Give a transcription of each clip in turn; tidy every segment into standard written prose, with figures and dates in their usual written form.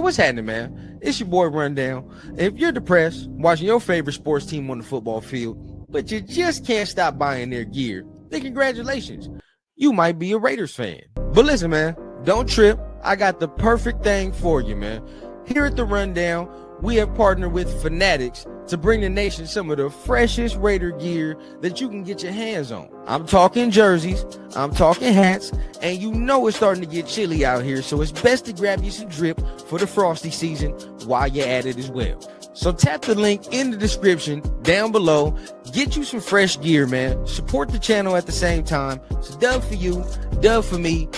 what's happening, man? It's your boy Rundown. If you're depressed watching your favorite sports team on the football field, but you just can't stop buying their gear, then congratulations. You might be a Raiders fan. But listen, man, don't trip. I got the perfect thing for you, man. Here at the Rundown, we have partnered with Fanatics to bring the nation some of the freshest Raider gear that you can get your hands on. I'm talking jerseys, I'm talking hats, and you know it's starting to get chilly out here, so it's best to grab you some drip for the frosty season while you're at it as well. So tap the link in the description down below, get you some fresh gear, man. Support the channel at the same time. It's a dub for you, dub for me,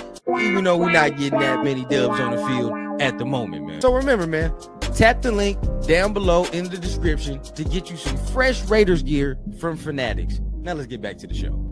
even though we're not getting that many dubs on the field at the moment, man. So remember, man, tap the link down below in the description to get you some fresh Raiders gear from Fanatics. Now let's get back to the show.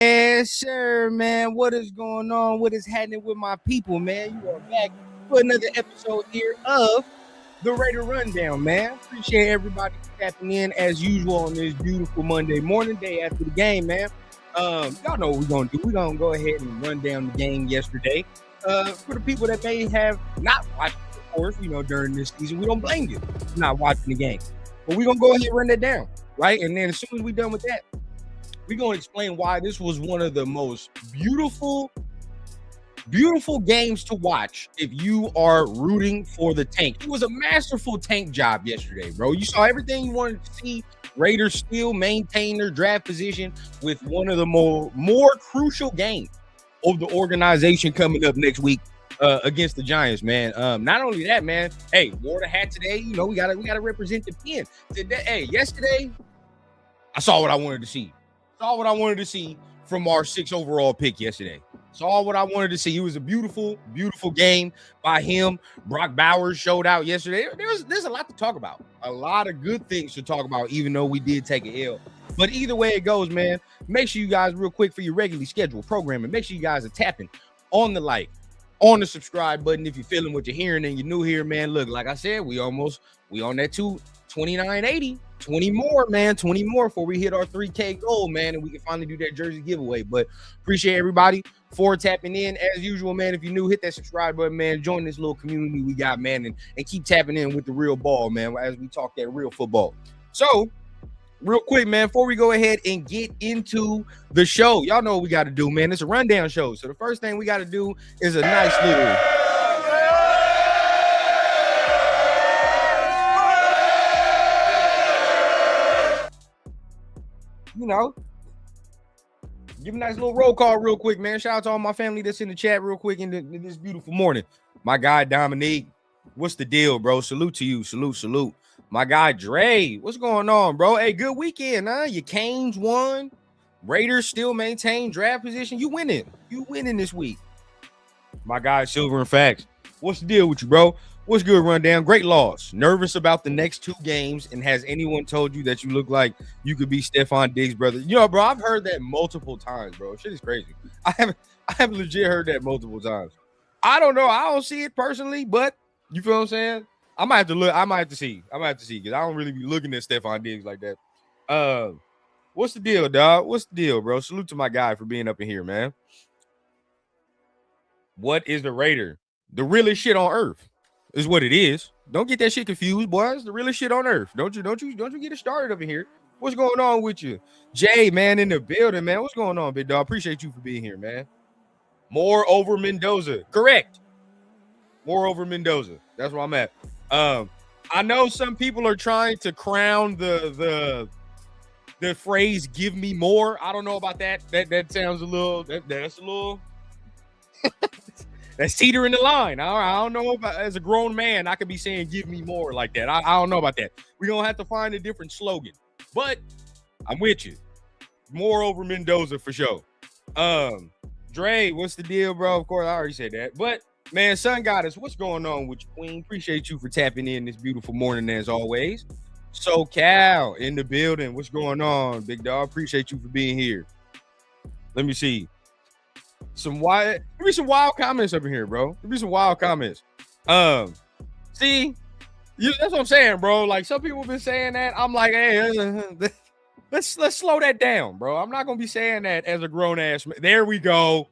Yes, sir, man. What is going on? What is happening with my people, man? You are back for another episode here of the Raider Rundown, man. Appreciate everybody tapping in as usual on this beautiful Monday morning, day after the game, man. Y'all know what we're gonna do. We're gonna go ahead and run down the game yesterday. For the people that may have not watched it, of course, during this season, we don't blame you for not watching the game. But we're gonna go ahead and run that down, right? And then as soon as we're done with that, we're going to explain why this was one of the most beautiful games to watch if you are rooting for the tank. It was a masterful tank job yesterday, bro. You saw everything you wanted to see. Raiders still maintain their draft position with one of the more crucial games of the organization coming up next week against the Giants, man. Not only that, man. Hey, wore the hat today. We gotta represent the pen. Today, hey, yesterday, I saw what I wanted to see. Saw what I wanted to see from our 6th overall pick yesterday. Saw what I wanted to see. It was a beautiful, beautiful game by him. Brock Bowers showed out yesterday. There's a lot to talk about. A lot of good things to talk about, even though we did take an L. But either way it goes, man, make sure you guys, real quick, for your regularly scheduled programming, make sure you guys are tapping on the like, on the subscribe button if you're feeling what you're hearing and you're new here, man. Look, like I said, we on that 2980. 20 more, man. 20 more before we hit our 3K goal, man, and we can finally do that jersey giveaway. But appreciate everybody for tapping in as usual, man. If you're new, hit that subscribe button, man. Join this little community we got, man, and keep tapping in with the real ball, man, as we talk that real football. So real quick, man, before we go ahead and get into the show, y'all know what we got to do, man. It's a rundown show. So the first thing we got to do is a nice little give a nice little roll call real quick, man. Shout out to all my family that's in the chat real quick in this beautiful morning. My guy, Dominique, what's the deal, bro? Salute to you. Salute. My guy, Dre, what's going on, bro? Hey, good weekend, huh? Your Canes won. Raiders still maintain draft position. You winning this week. My guy, Silver and Facts, what's the deal with you, bro? What's good, Rundown? Great loss. Nervous about the next 2 games, and has anyone told you that you look like you could be Stephon Diggs' brother? Bro, I've heard that multiple times, bro. Shit is crazy. I have legit heard that multiple times. I don't know. I don't see it personally, but you feel what I'm saying? I might have to look. I might have to see because I don't really be looking at Stephon Diggs like that. What's the deal, dog? What's the deal, bro? Salute to my guy for being up in here, man. What is the Raider? The realest shit on earth. Is what it is. Don't get that shit confused, boys. The realest shit on earth. Don't you get it started over here. What's going on with you? Jay, man, in the building, man. What's going on, big dog? Appreciate you for being here, man. More over Mendoza. Correct. More over Mendoza. That's where I'm at. I know some people are trying to crown the phrase "give me more." I don't know about that. That sounds a little. That's a little. That's teetering the line. I don't know about, as a grown man, I could be saying "give me more" like that. I don't know about that. We're gonna have to find a different slogan. But I'm with you. More over Mendoza for sure. Dre, what's the deal, bro? Of course, I already said that. But man, Sun Goddess, what's going on with you, Queen? Appreciate you for tapping in this beautiful morning as always. So Cal in the building. What's going on, big dog? Appreciate you for being here. Let me see. Give me some wild comments up in here, bro. Give me some wild comments. See, that's what I'm saying, bro. Like some people have been saying that. I'm like, hey, let's slow that down, bro. I'm not gonna be saying that as a grown ass man. There we go.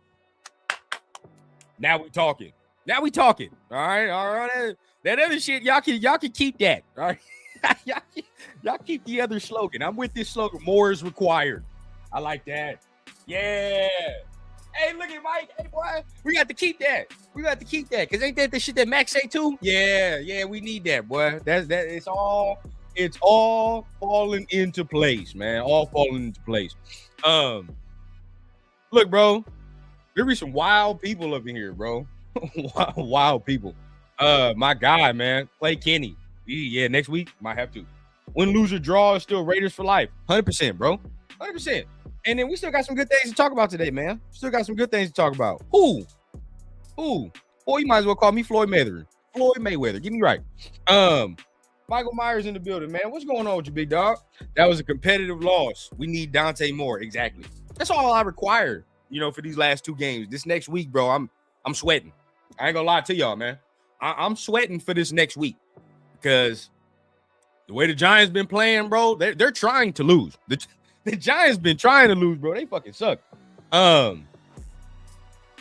Now we talking. All right. That other shit, y'all can keep that. All right. y'all keep the other slogan. I'm with this slogan. More is required. I like that. Yeah. Hey, look at Mike. Hey, boy, we got to keep that. Cause ain't that the shit that Max say too? Yeah, we need that, boy. That's that. It's all falling into place, man. All falling into place. Look, bro, there be some wild people up in here, bro. wild people. My guy, man, Clay Kenny. Yeah, next week might have to. Win, lose, or draw is still Raiders for life. 100%, bro. 100%. And then we still got some good things to talk about today, man. Who? Boy, you might as well call me Floyd Mayweather. Get me right. Michael Myers in the building, man. What's going on with you, big dog? That was a competitive loss. We need Dante Moore. Exactly. That's all I require, for these last two games. This next week, bro, I'm sweating. I ain't gonna lie to y'all, man. I'm sweating for this next week because the way the Giants been playing, bro, they're trying to lose. The Giants been trying to lose, bro. They fucking suck. Let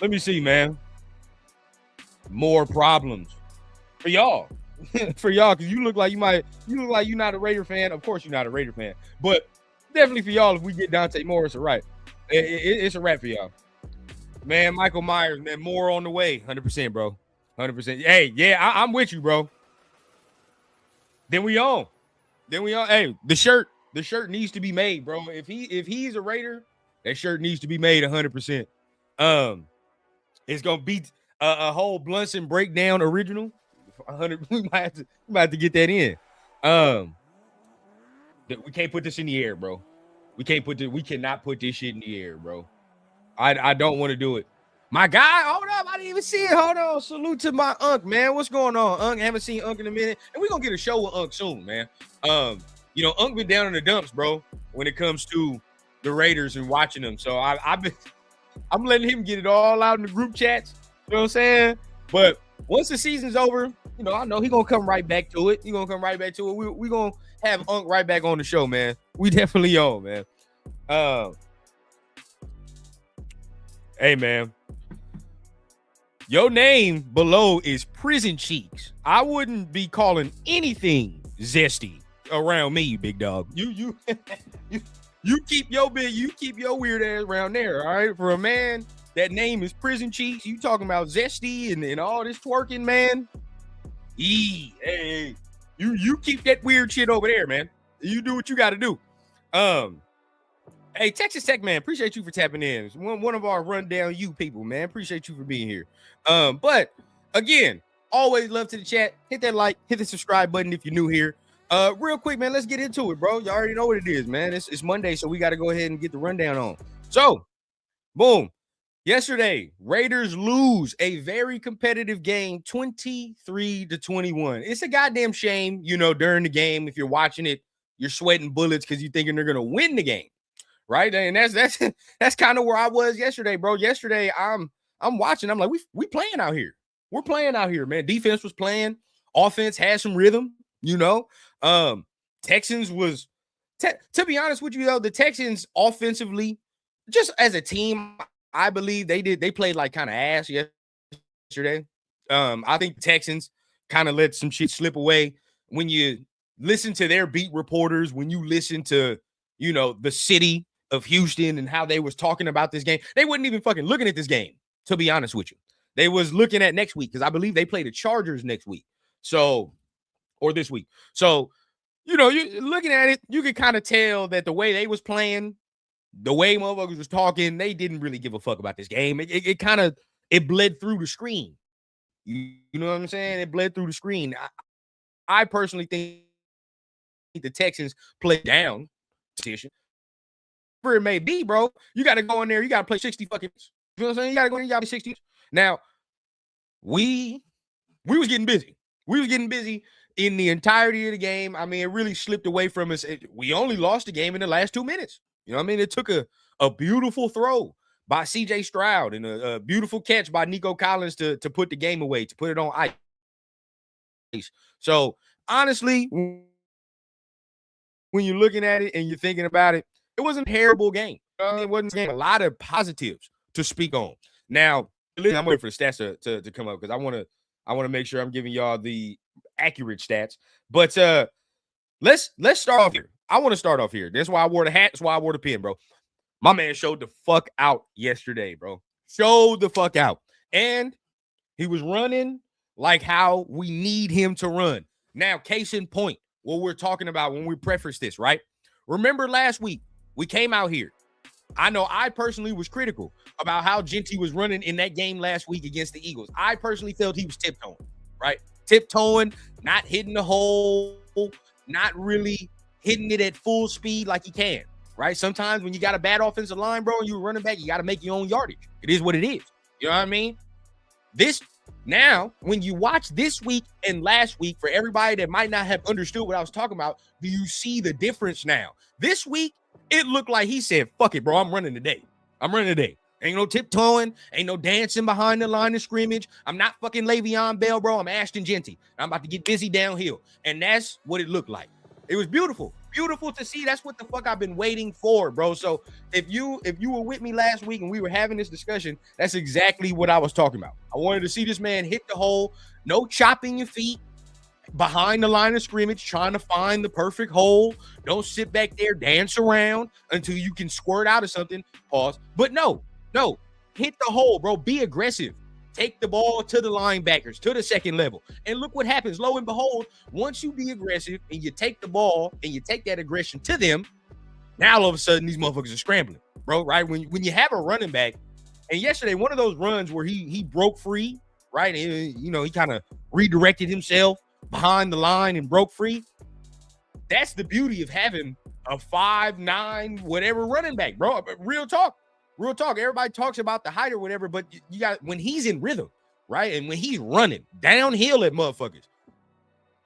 me see, man. More problems for y'all. Because you look like you're not a Raider fan. Of course you're not a Raider fan. But definitely for y'all, if we get Dante Moore, it's a wrap. It's a wrap for y'all. Man, Michael Myers, man, more on the way. 100%, bro. 100%. Hey, yeah, I'm with you, bro. Then we on. Hey, the shirt needs to be made, bro. If he's a Raider, that shirt needs to be made 100%. It's gonna be a whole Blunson breakdown original. 100. We might have to get that in. We can't put this in the air, bro. We cannot put this shit in the air, bro. I don't want to do it. My guy, hold up. I didn't even see it. Hold on. Salute to my Unc, man. What's going on, Unc? Haven't seen Unc in a minute. And we're gonna get a show with Unc soon, man. Unc been down in the dumps, bro, when it comes to the Raiders and watching them. So I'm letting him get it all out in the group chats. You know what I'm saying? But once the season's over, I know he's gonna come right back to it. We're gonna have Unc right back on the show, man. We definitely on, man. Hey, man. Your name below is Prison Cheeks. I wouldn't be calling anything zesty around me, big dog. You keep your weird ass around there, all right? For a man, that name is Prison Cheeks. You talking about zesty and all this twerking, man? Hey, you keep that weird shit over there, man. You do what you got to do. Hey, Texas Tech, man, appreciate you for tapping in. It's one of our rundown you people, man. Appreciate you for being here. But again, always love to the chat. Hit that like, hit the subscribe button if you're new here. Real quick, man, let's get into it, bro. You already know what it is, man. It's Monday, so we got to go ahead and get the rundown on. So, boom. Yesterday, Raiders lose a very competitive game, 23-21. It's a goddamn shame, during the game. If you're watching it, you're sweating bullets because you're thinking they're gonna win the game, right? And that's kind of where I was yesterday, bro. Yesterday, I'm watching. I'm like, we playing out here. We're playing out here, man. Defense was playing. Offense had some rhythm, Texans was, to be honest with you, though, the Texans offensively, just as a team, I believe they played like kind of ass yesterday. I think the Texans kind of let some shit slip away. When you listen to their beat reporters, when you listen to, the city of Houston and how they was talking about this game, they wasn't even fucking looking at this game, to be honest with you. They was looking at next week because I believe they play the Chargers next week. Or this week. So, you're looking at it, you can kind of tell that the way they was playing, the way motherfuckers was talking, they didn't really give a fuck about this game. It bled through the screen. You know what I'm saying? It bled through the screen. I personally think the Texans played down position. it may be, bro. You got to go in there. You got to play 60 fucking. You know what I'm saying? You got to go in. You got to be 60. Now, we was getting busy. We was getting busy in the entirety of the game. I mean, it really slipped away from us. We only lost the game in the last 2 minutes. You know what I mean? It took a beautiful throw by C.J. Stroud and a beautiful catch by Nico Collins to put the game away, to put it on ice. So, honestly, when you're looking at it and you're thinking about it, it wasn't a terrible game. It wasn't a lot of positives to speak on. Now, I'm waiting for the stats to come up because I want to make sure I'm giving y'all the accurate stats. But let's start off here. I want to start off here. That's why I wore the hat. That's why I wore the pin, bro. My man showed the fuck out yesterday, bro. Showed the fuck out. And he was running like how we need him to run. Now, case in point, what we're talking about when we preface this, right? Remember last week, we came out here. I know I personally was critical about how Genty was running in that game last week against the Eagles. I personally felt he was tiptoeing, right? Tiptoeing, not hitting the hole, not really hitting it at full speed like he can, right? Sometimes when you got a bad offensive line, bro, and you're running back, you got to make your own yardage. It is what it is. You know what I mean? Now, when you watch this week and last week, for everybody that might not have understood what I was talking about, do you see the difference now? This week, it looked like he said, fuck it, bro, I'm running today. I'm running today. Ain't no tiptoeing. Ain't no dancing behind the line of scrimmage. I'm not fucking Le'Veon Bell, bro. I'm Ashton Genty. I'm about to get busy downhill. And that's what it looked like. It was beautiful. Beautiful to see. That's what the fuck I've been waiting for, bro. So if you were with me last week and we were having this discussion, that's exactly what I was talking about. I wanted to see this man hit the hole, no chopping your feet behind the line of scrimmage, trying to find the perfect hole. Don't sit back there, dance around until you can squirt out of something. Pause. But no, hit the hole, bro. Be aggressive. Take the ball to the linebackers, to the second level. And look what happens. Lo and behold, once you be aggressive and you take the ball and you take that aggression to them, now all of a sudden these motherfuckers are scrambling, bro, right? When you have a running back, and yesterday, one of those runs where he broke free, right? And, you know, he kind of redirected himself behind the line and broke free. That's the beauty of having a 5'9", whatever running back, bro. Real talk. Everybody talks about the height or whatever, but you got when he's in rhythm, right? And when he's running downhill at motherfuckers,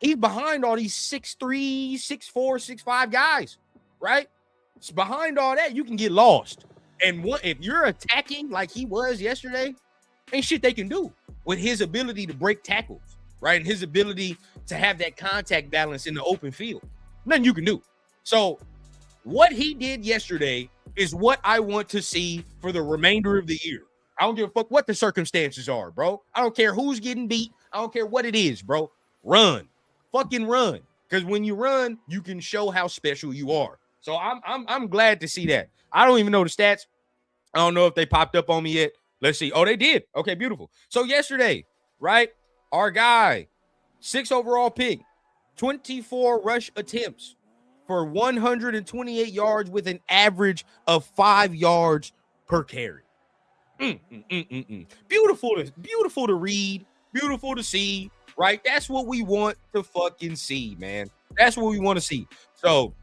he's behind all these 6'3", 6'4", 6'5" guys, right? So behind all that, you can get lost. And if you're attacking like he was yesterday, ain't shit they can do with his ability to break tackles, right? And his ability to have that contact balance in the open field. Nothing you can do. So what he did yesterday is what I want to see for the remainder of the year. I don't give a fuck what the circumstances are, bro. I don't care who's getting beat. I don't care what it is, bro. Run. Fucking run. Because when you run, you can show how special you are. So I'm glad to see that. I don't even know the stats. I don't know if they popped up on me yet. Let's see. Oh, they did. Okay, beautiful. So yesterday, right, our guy, 6 overall pick, 24 rush attempts for 128 yards with an average of 5 yards per carry. Beautiful to read, beautiful to see, right? That's what we want to fucking see, man. That's what we want to see. So,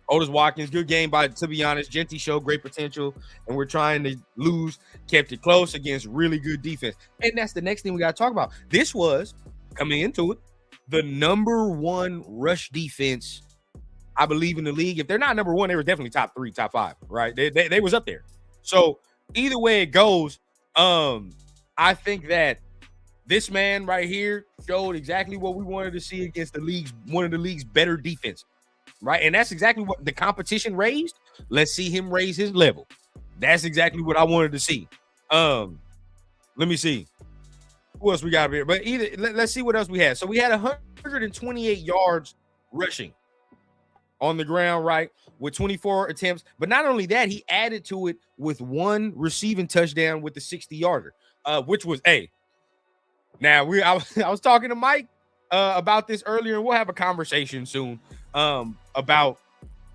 Otis Watkins, good game, to be honest. Genty showed great potential, and we're trying to lose. Kept it close against really good defense. And that's the next thing we got to talk about. This was, coming into it, the number 1 rush defense, I believe, in the league. If they're not number 1, they were definitely top 3, top 5, right? They was up there. So either way it goes, I think that this man right here showed exactly what we wanted to see against one of the league's better defense, right? And that's exactly what the competition raised. Let's see him raise his level. That's exactly what I wanted to see. Let me see who else we got here. But let's see what else we had. So we had 128 yards rushing on the ground, right, with 24 attempts. But not only that, he added to it with 1 receiving touchdown with the 60-yarder, which was Now, I was talking to Mike about this earlier, and we'll have a conversation soon about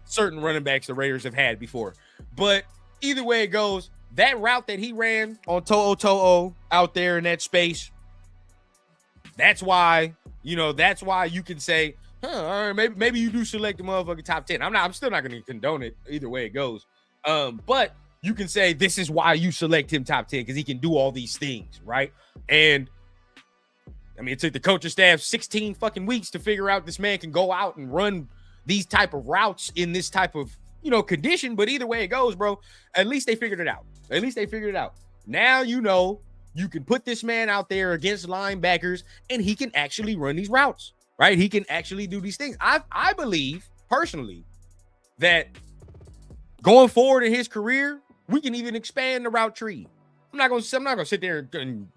certain running backs the Raiders have had before. But either way it goes, that route that he ran on To'o out there in that space, that's why you can say, all right, maybe you do select the motherfucking top 10. I'm still not going to condone it either way it goes. But you can say this is why you select him top 10, because he can do all these things, right? And I mean, it took the coaching staff 16 fucking weeks to figure out this man can go out and run these type of routes in this type of, condition. But either way it goes, bro, at least they figured it out. At least they figured it out. Now, you can put this man out there against linebackers and he can actually run these routes, right? He can actually do these things. I believe personally that going forward in his career, we can even expand the route tree. I'm not gonna sit there and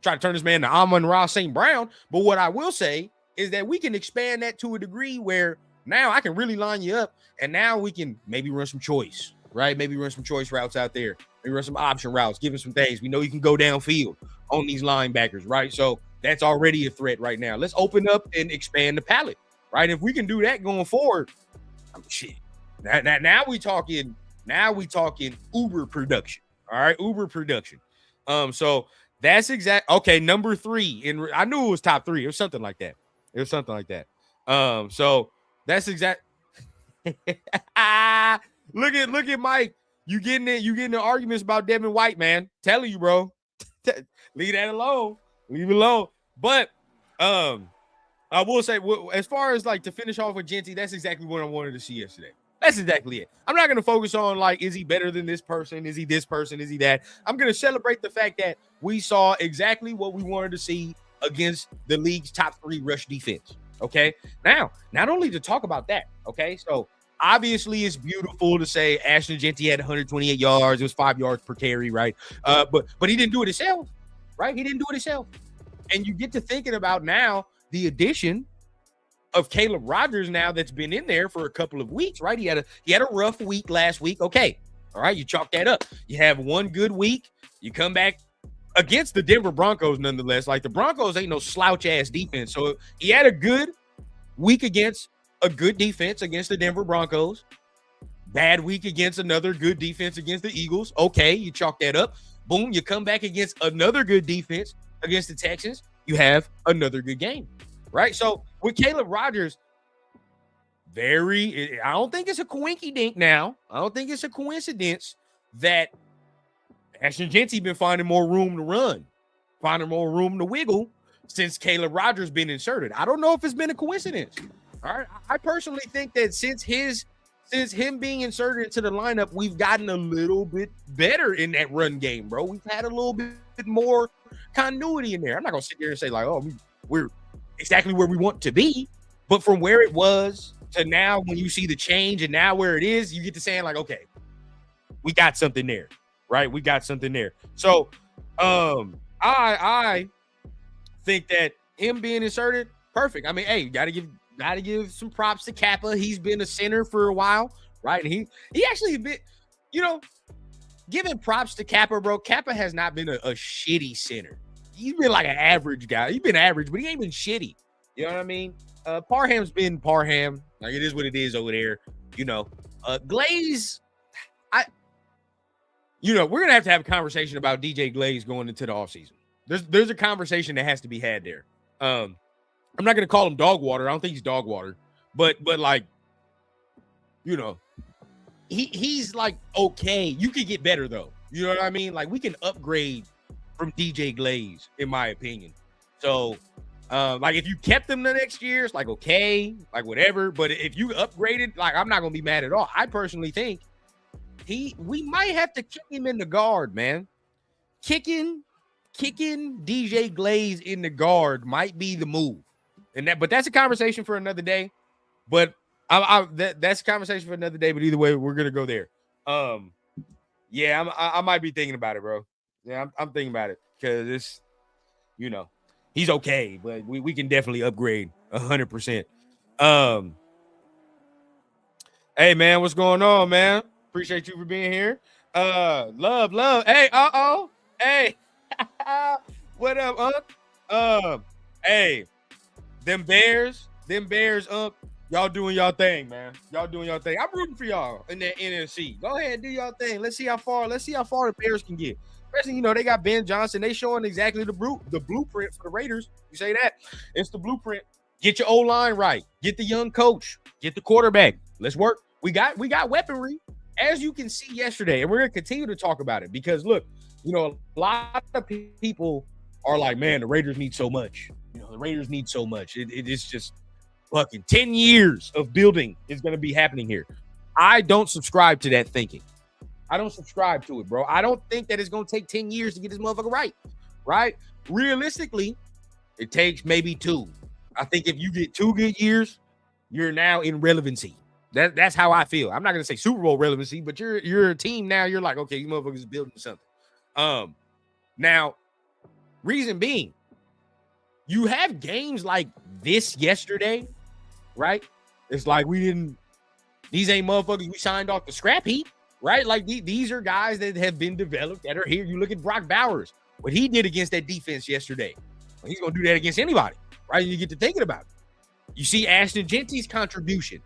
try to turn this man to Amon-Ra St. Brown, but what I will say is that we can expand that to a degree where now I can really line you up, and now we can maybe run some choice, right? Maybe run some choice routes out there. Maybe run some option routes, give him some things. We know you can go downfield on these linebackers, right? So that's already a threat right now. Let's open up and expand the palette, right? If we can do that going forward, shit. Now we talking Uber production. All right, Uber production. So that's exact. Okay, number 3. And I knew it was top 3. It was something like that. So that's exact. Look at Mike. You getting the arguments about Devin White, man. Telling you, bro. Leave that alone. Leave it alone. But I will say, as far as like to finish off with Genty, that's exactly what I wanted to see yesterday. That's exactly it. I'm not going to focus on like, is he better than this person? Is he this person? Is he that? I'm going to celebrate the fact that we saw exactly what we wanted to see against the league's top 3 rush defense. Okay. Now, not only to talk about that. Okay. So obviously it's beautiful to say Ashton Genty had 128 yards. It was 5 yards per carry. Right. But he didn't do it himself. Right. He didn't do it himself. And you get to thinking about now the addition of Caleb Rogers now that's been in there for a couple of weeks, right? He had a rough week last week. Okay. All right. You chalk that up. You have one good week. You come back against the Denver Broncos nonetheless. Like the Broncos ain't no slouch ass defense. So he had a good week against a good defense against the Denver Broncos. Bad week against another good defense against the Eagles. Okay. You chalk that up. Boom. You come back against another good defense against the Texans. You have another good game. Right. So with Caleb Rogers, I don't think it's a coinky dink now. I don't think it's a coincidence that Ashton Genty been finding more room to run, finding more room to wiggle since Caleb Rogers been inserted. I don't know if it's been a coincidence. All right. I personally think that since him being inserted into the lineup, we've gotten a little bit better in that run game, bro. We've had a little bit more continuity in there. I'm not gonna sit there and say like, oh, we're exactly where we want to be, but from where it was to now, when you see the change and now where it is, you get to saying like, okay, we got something there, right? We got something there. So, I think that him being inserted, perfect. I mean, hey, gotta give some props to Kappa. He's been a center for a while, right? And he actually been, giving props to Kappa, bro. Kappa has not been a shitty center. He's been like an average guy. He's been average, but he ain't been shitty. You know what I mean? Parham's been Parham. Like, it is what it is over there. Glaze, we're going to have a conversation about DJ Glaze going into the offseason. There's a conversation that has to be had there. I'm not going to call him dog water. I don't think he's dog water. But like, he's like, okay. You could get better, though. You know what I mean? Like, we can upgrade from DJ Glaze, in my opinion. So, like, if you kept him the next year, it's like, okay, like, whatever. But if you upgraded, like, I'm not going to be mad at all. I personally think we might have to kick him in the guard, man. Kicking DJ Glaze in the guard might be the move. But that's a conversation for another day. But that's a conversation for another day. But either way, we're going to go there. Yeah, I might be thinking about it, bro. Yeah, I'm thinking about it because it's, he's okay, but we can definitely upgrade 100%. Hey, man, what's going on, man? Appreciate you for being here. Love. Hey, hey, what up, hey, them Bears, y'all doing y'all thing, man. Y'all doing y'all thing. I'm rooting for y'all in the NFC. Go ahead, do y'all thing. Let's see how far the Bears can get. Especially, they got Ben Johnson. They showing exactly the blueprint for the Raiders. You say that. It's the blueprint. Get your O-line right. Get the young coach. Get the quarterback. Let's work. We got weaponry. as you can see yesterday, and we're going to continue to talk about it because, look, a lot of people are like, man, the Raiders need so much. The Raiders need so much. It's just fucking 10 years of building is going to be happening here. I don't subscribe to that thinking. I don't subscribe to it, bro. I don't think that it's going to take 10 years to get this motherfucker right? Realistically, it takes maybe 2. I think if you get 2 good years, you're now in relevancy. That's how I feel. I'm not going to say Super Bowl relevancy, but you're a team now. You're like, okay, you motherfuckers is building something. Now, reason being, you have games like this yesterday, right? It's like these ain't motherfuckers we signed off the scrap heap, right? Like these are guys that have been developed that are here. You look at Brock Bowers, what he did against that defense yesterday. Well, he's going to do that against anybody, right? And you get to thinking about it. You see Ashton Genty's contribution.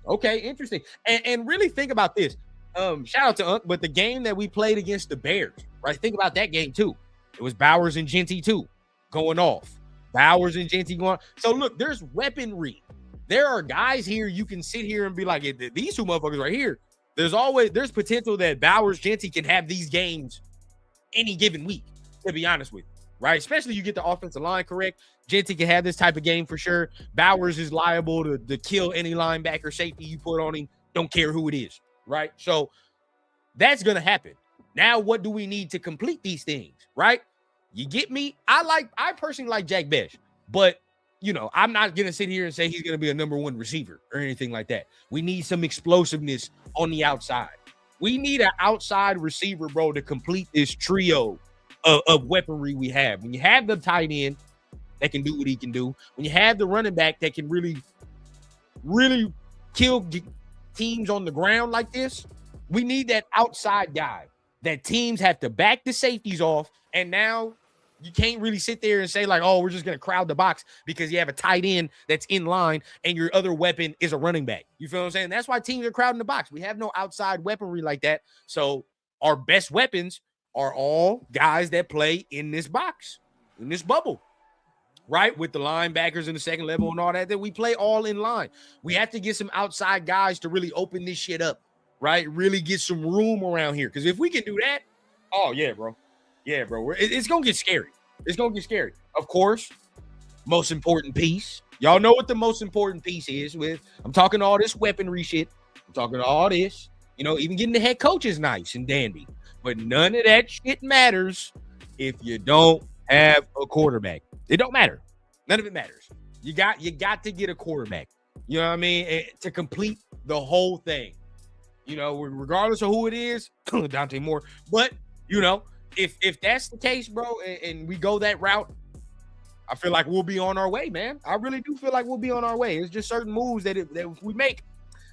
Okay, interesting. And really think about this. Shout out to Unc, but the game that we played against the Bears, right? Think about that game too. It was Bowers and Genty too going off. Bowers and Genty going off. So look, there's weaponry. There are guys here you can sit here and be like, these 2 motherfuckers right here. There's potential that Bowers, Genty can have these games any given week, to be honest with you, right? Especially you get the offensive line correct. Genty can have this type of game for sure. Bowers is liable to kill any linebacker, safety you put on him. Don't care who it is, right? So that's going to happen. Now, what do we need to complete these things, right? You get me? I personally like Jack Besh, but, I'm not going to sit here and say he's going to be a number 1 receiver or anything like that. We need some explosiveness on the outside. We need an outside receiver, bro, to complete this trio of weaponry we have. When you have the tight end that can do what he can do, when you have the running back that can really, really kill teams on the ground like this, we need that outside guy that teams have to back the safeties off. And now you can't really sit there and say like, oh, we're just going to crowd the box because you have a tight end that's in line and your other weapon is a running back. You feel what I'm saying? That's why teams are crowding the box. We have no outside weaponry like that. So our best weapons are all guys that play in this box, in this bubble, right? With the linebackers in the second level and all that we play all in line. We have to get some outside guys to really open this shit up, right? Really get some room around here. Because if we can do that, oh, yeah, bro. Yeah, bro. It's going to get scary. It's going to get scary. Of course, most important piece. Y'all know what the most important piece is with. I'm talking all this weaponry shit. I'm talking all this. Even getting the head coach is nice and dandy. But none of that shit matters if you don't have a quarterback. It don't matter. None of it matters. You got to get a quarterback. You know what I mean? To complete the whole thing. Regardless of who it is, Dante Moore. But, if that's the case, bro, and we go that route, I feel like we'll be on our way, man. I really do feel like we'll be on our way. It's just certain moves that if we make,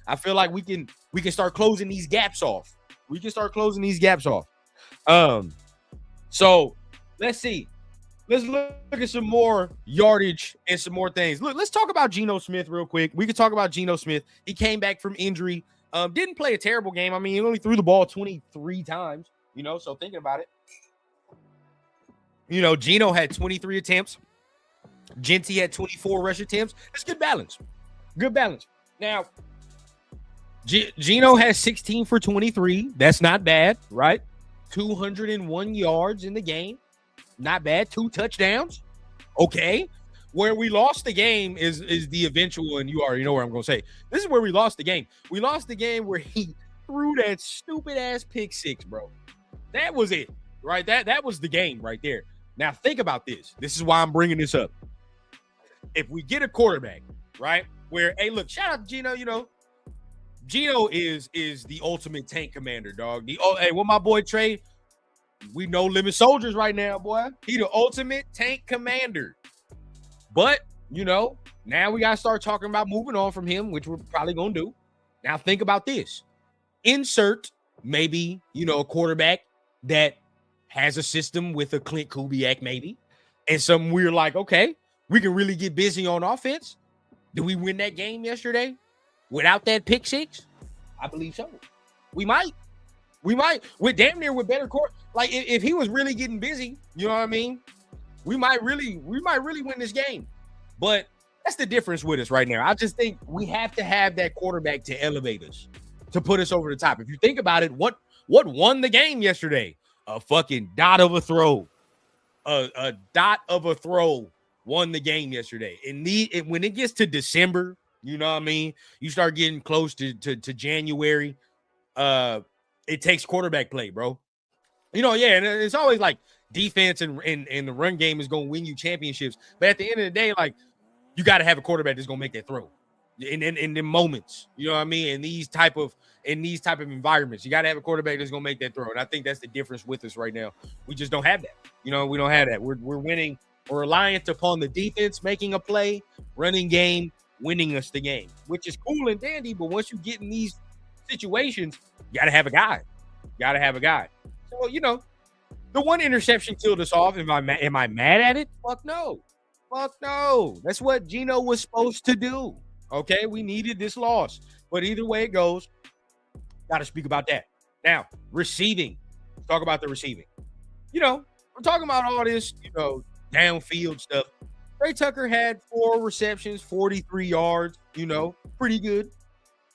I feel like we can start closing these gaps off. So let's see. Let's look at some more yardage and some more things. Look, let's talk about Geno Smith real quick. We could talk about Geno Smith. He came back from injury. Didn't play a terrible game. I mean, he only threw the ball 23 times, so thinking about it. Geno had 23 attempts. Genty had 24 rush attempts. That's good balance. Good balance. Now, Geno has 16 for 23. That's not bad, right? 201 yards in the game. Not bad. 2 touchdowns. Okay. Where we lost the game is the eventual, and you already know where I'm going to say. This is where we lost the game. We lost the game where he threw that stupid-ass pick 6, bro. That was it, right? That was the game right there. Now, think about this. This is why I'm bringing this up. If we get a quarterback, right, where, hey, look, shout out to Geno, Geno is the ultimate tank commander, dog. Hey, what my boy Trey, we know limit soldiers right now, boy. He the ultimate tank commander. But, now we got to start talking about moving on from him, which we're probably going to do. Now, think about this. Insert maybe, a quarterback that has a system with a Clint Kubiak maybe, and some we're like, okay, we can really get busy on offense. Did we win that game yesterday without that pick 6? I believe so. We might. With damn near with better court. Like if he was really getting busy, you know what I mean? We might really win this game. But that's the difference with us right now. I just think we have to have that quarterback to elevate us, to put us over the top. If you think about it, what won the game yesterday? A fucking dot of a throw. A dot of a throw won the game yesterday. When it gets to December, you know what I mean? You start getting close to January. It takes quarterback play, bro. You know, yeah, and it's always like defense and the run game is going to win you championships. But at the end of the day, like, you got to have a quarterback that's going to make that throw. In the moments, you know what I mean? In these type of environments, you got to have a quarterback that's going to make that throw. And I think that's the difference with us right now. We just don't have that. You know, we don't have that. We're winning. We're reliant upon the defense making a play, running game, winning us the game, which is cool and dandy. But once you get in these situations, you got to have a guy. So, you know, the one interception killed us off. Am I mad at it? Fuck no. That's what Geno was supposed to do. Okay, we needed this loss. But either way it goes, got to speak about that. Now, receiving. Let's talk about the receiving. You know, we're talking about all this, you know, downfield stuff. Trey Tucker had 4 receptions, 43 yards, you know, pretty good.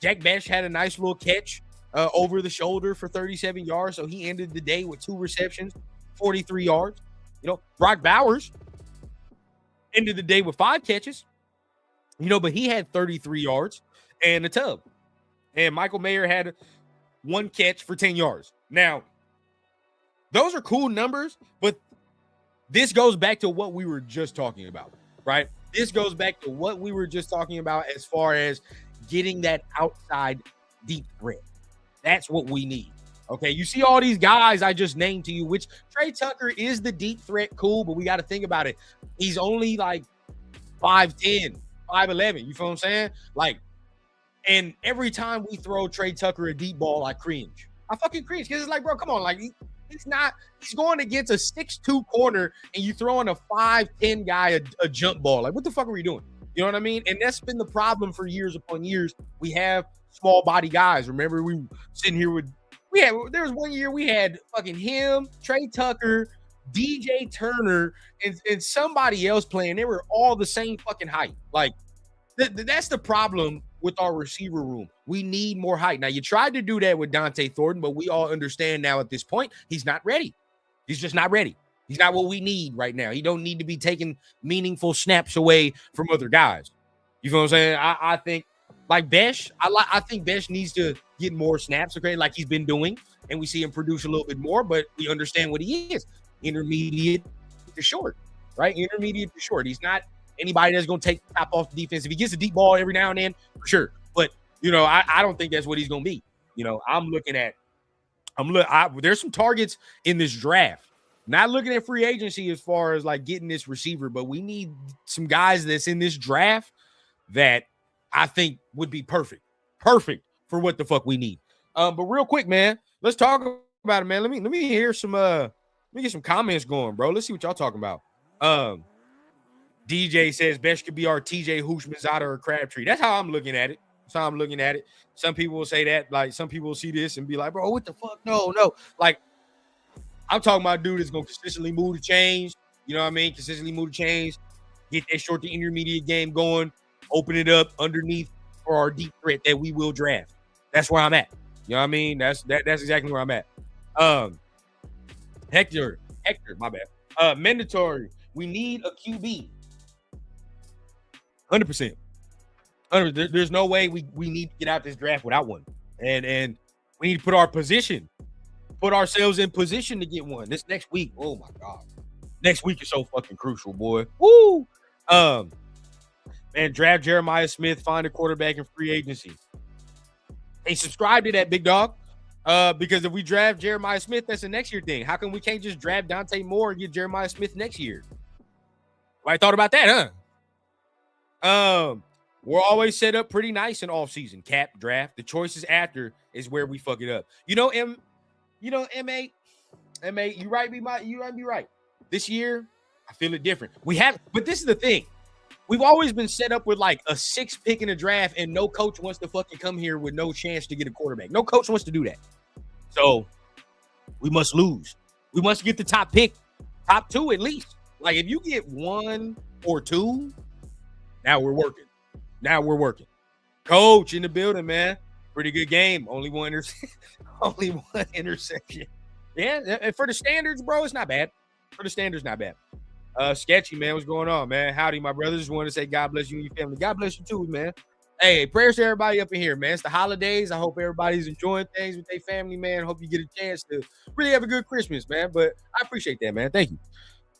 Jack Bech had a nice little catch over the shoulder for 37 yards. So he ended the day with 2 receptions, 43 yards. You know, Brock Bowers ended the day with 5 catches, you know, but he had 33 yards and a tub. And Michael Mayer had 1 catch for 10 yards. Now, those are cool numbers, but this goes back to what we were just talking about, right? This goes back to what we were just talking about as far as getting that outside deep threat. That's what we need. Okay, you see all these guys I just named to you, which Trey Tucker is the deep threat, cool, but we got to think about it. He's only like 5'10", 5'11", you feel what I'm saying? Like, and every time we throw Trey Tucker a deep ball, I cringe. I fucking cringe because it's like, bro, come on, like he's going against a 6'2" corner and you throwing a 5'10" guy a jump ball. Like, what the fuck are we doing? You know what I mean? And that's been the problem for years upon years. We have small body guys. Remember, we sitting here with there was one year we had fucking him, Trey Tucker, DJ Turner, and somebody else playing. They were all the same fucking height. Like, that's the problem with our receiver room. We need more height. Now, you tried to do that with Dante Thornton, but we all understand now at this point, he's not ready. He's just not ready. He's not what we need right now. He don't need to be taking meaningful snaps away from other guys. You feel what I'm saying? I think, like Bech, I think Bech needs to get more snaps, okay, like he's been doing, and we see him produce a little bit more, but we understand what he is. Intermediate to short, right? Intermediate to short. He's not anybody that's going to take the top off the defense. If he gets a deep ball every now and then, for sure. But, you know, I don't think that's what he's going to be. You know, there's some targets in this draft. Not looking at free agency as far as like getting this receiver, but we need some guys that's in this draft that I think would be perfect for what the fuck we need. But real quick, man, let's talk about it, man. Let me hear some let me get some comments going, bro. Let's see what y'all talking about. DJ says Bech could be our TJ Houshmandzadeh or Crabtree. That's how I'm looking at it. Some people will say that, like some people will see this and be like, bro, what the fuck? No. Like, I'm talking about a dude that's gonna consistently move the chains. You know what I mean? Consistently move the chains, get that short to intermediate game going, open it up underneath for our deep threat that we will draft. That's where I'm at. You know what I mean? That's exactly where I'm at. Hector, my bad. Mandatory. We need a QB. 100%. There's no way we need to get out this draft without one. And we need to put ourselves in position to get one. This next week, oh my God. Next week is so fucking crucial, boy. Woo! Man, draft Jeremiah Smith, find a quarterback in free agency. Hey, subscribe to that, big dog. Because if we draft Jeremiah Smith, that's a next year thing. How come we can't just draft Dante Moore and get Jeremiah Smith next year? Well, I thought about that, huh? We're always set up pretty nice in offseason. Cap, draft. The choices after is where we fuck it up. MA, you right, be right. This year, I feel it different. But this is the thing. We've always been set up with like a 6 pick in a draft, and no coach wants to fucking come here with no chance to get a quarterback. No coach wants to do that. So we must lose. We must get the top pick, top 2 at least. Like if you get 1 or 2, now we're working. Coach in the building, man. Pretty good game. Only one only one interception. Yeah, for the standards, bro, it's not bad. For the standards, not bad. Sketchy, man. What's going on, man? Howdy, my brothers. Want to say God bless you and your family. God bless you too, man. Hey, prayers to everybody up in here, man. It's the holidays. I hope everybody's enjoying things with their family, man. Hope you get a chance to really have a good Christmas, man. But I appreciate that, man. Thank you.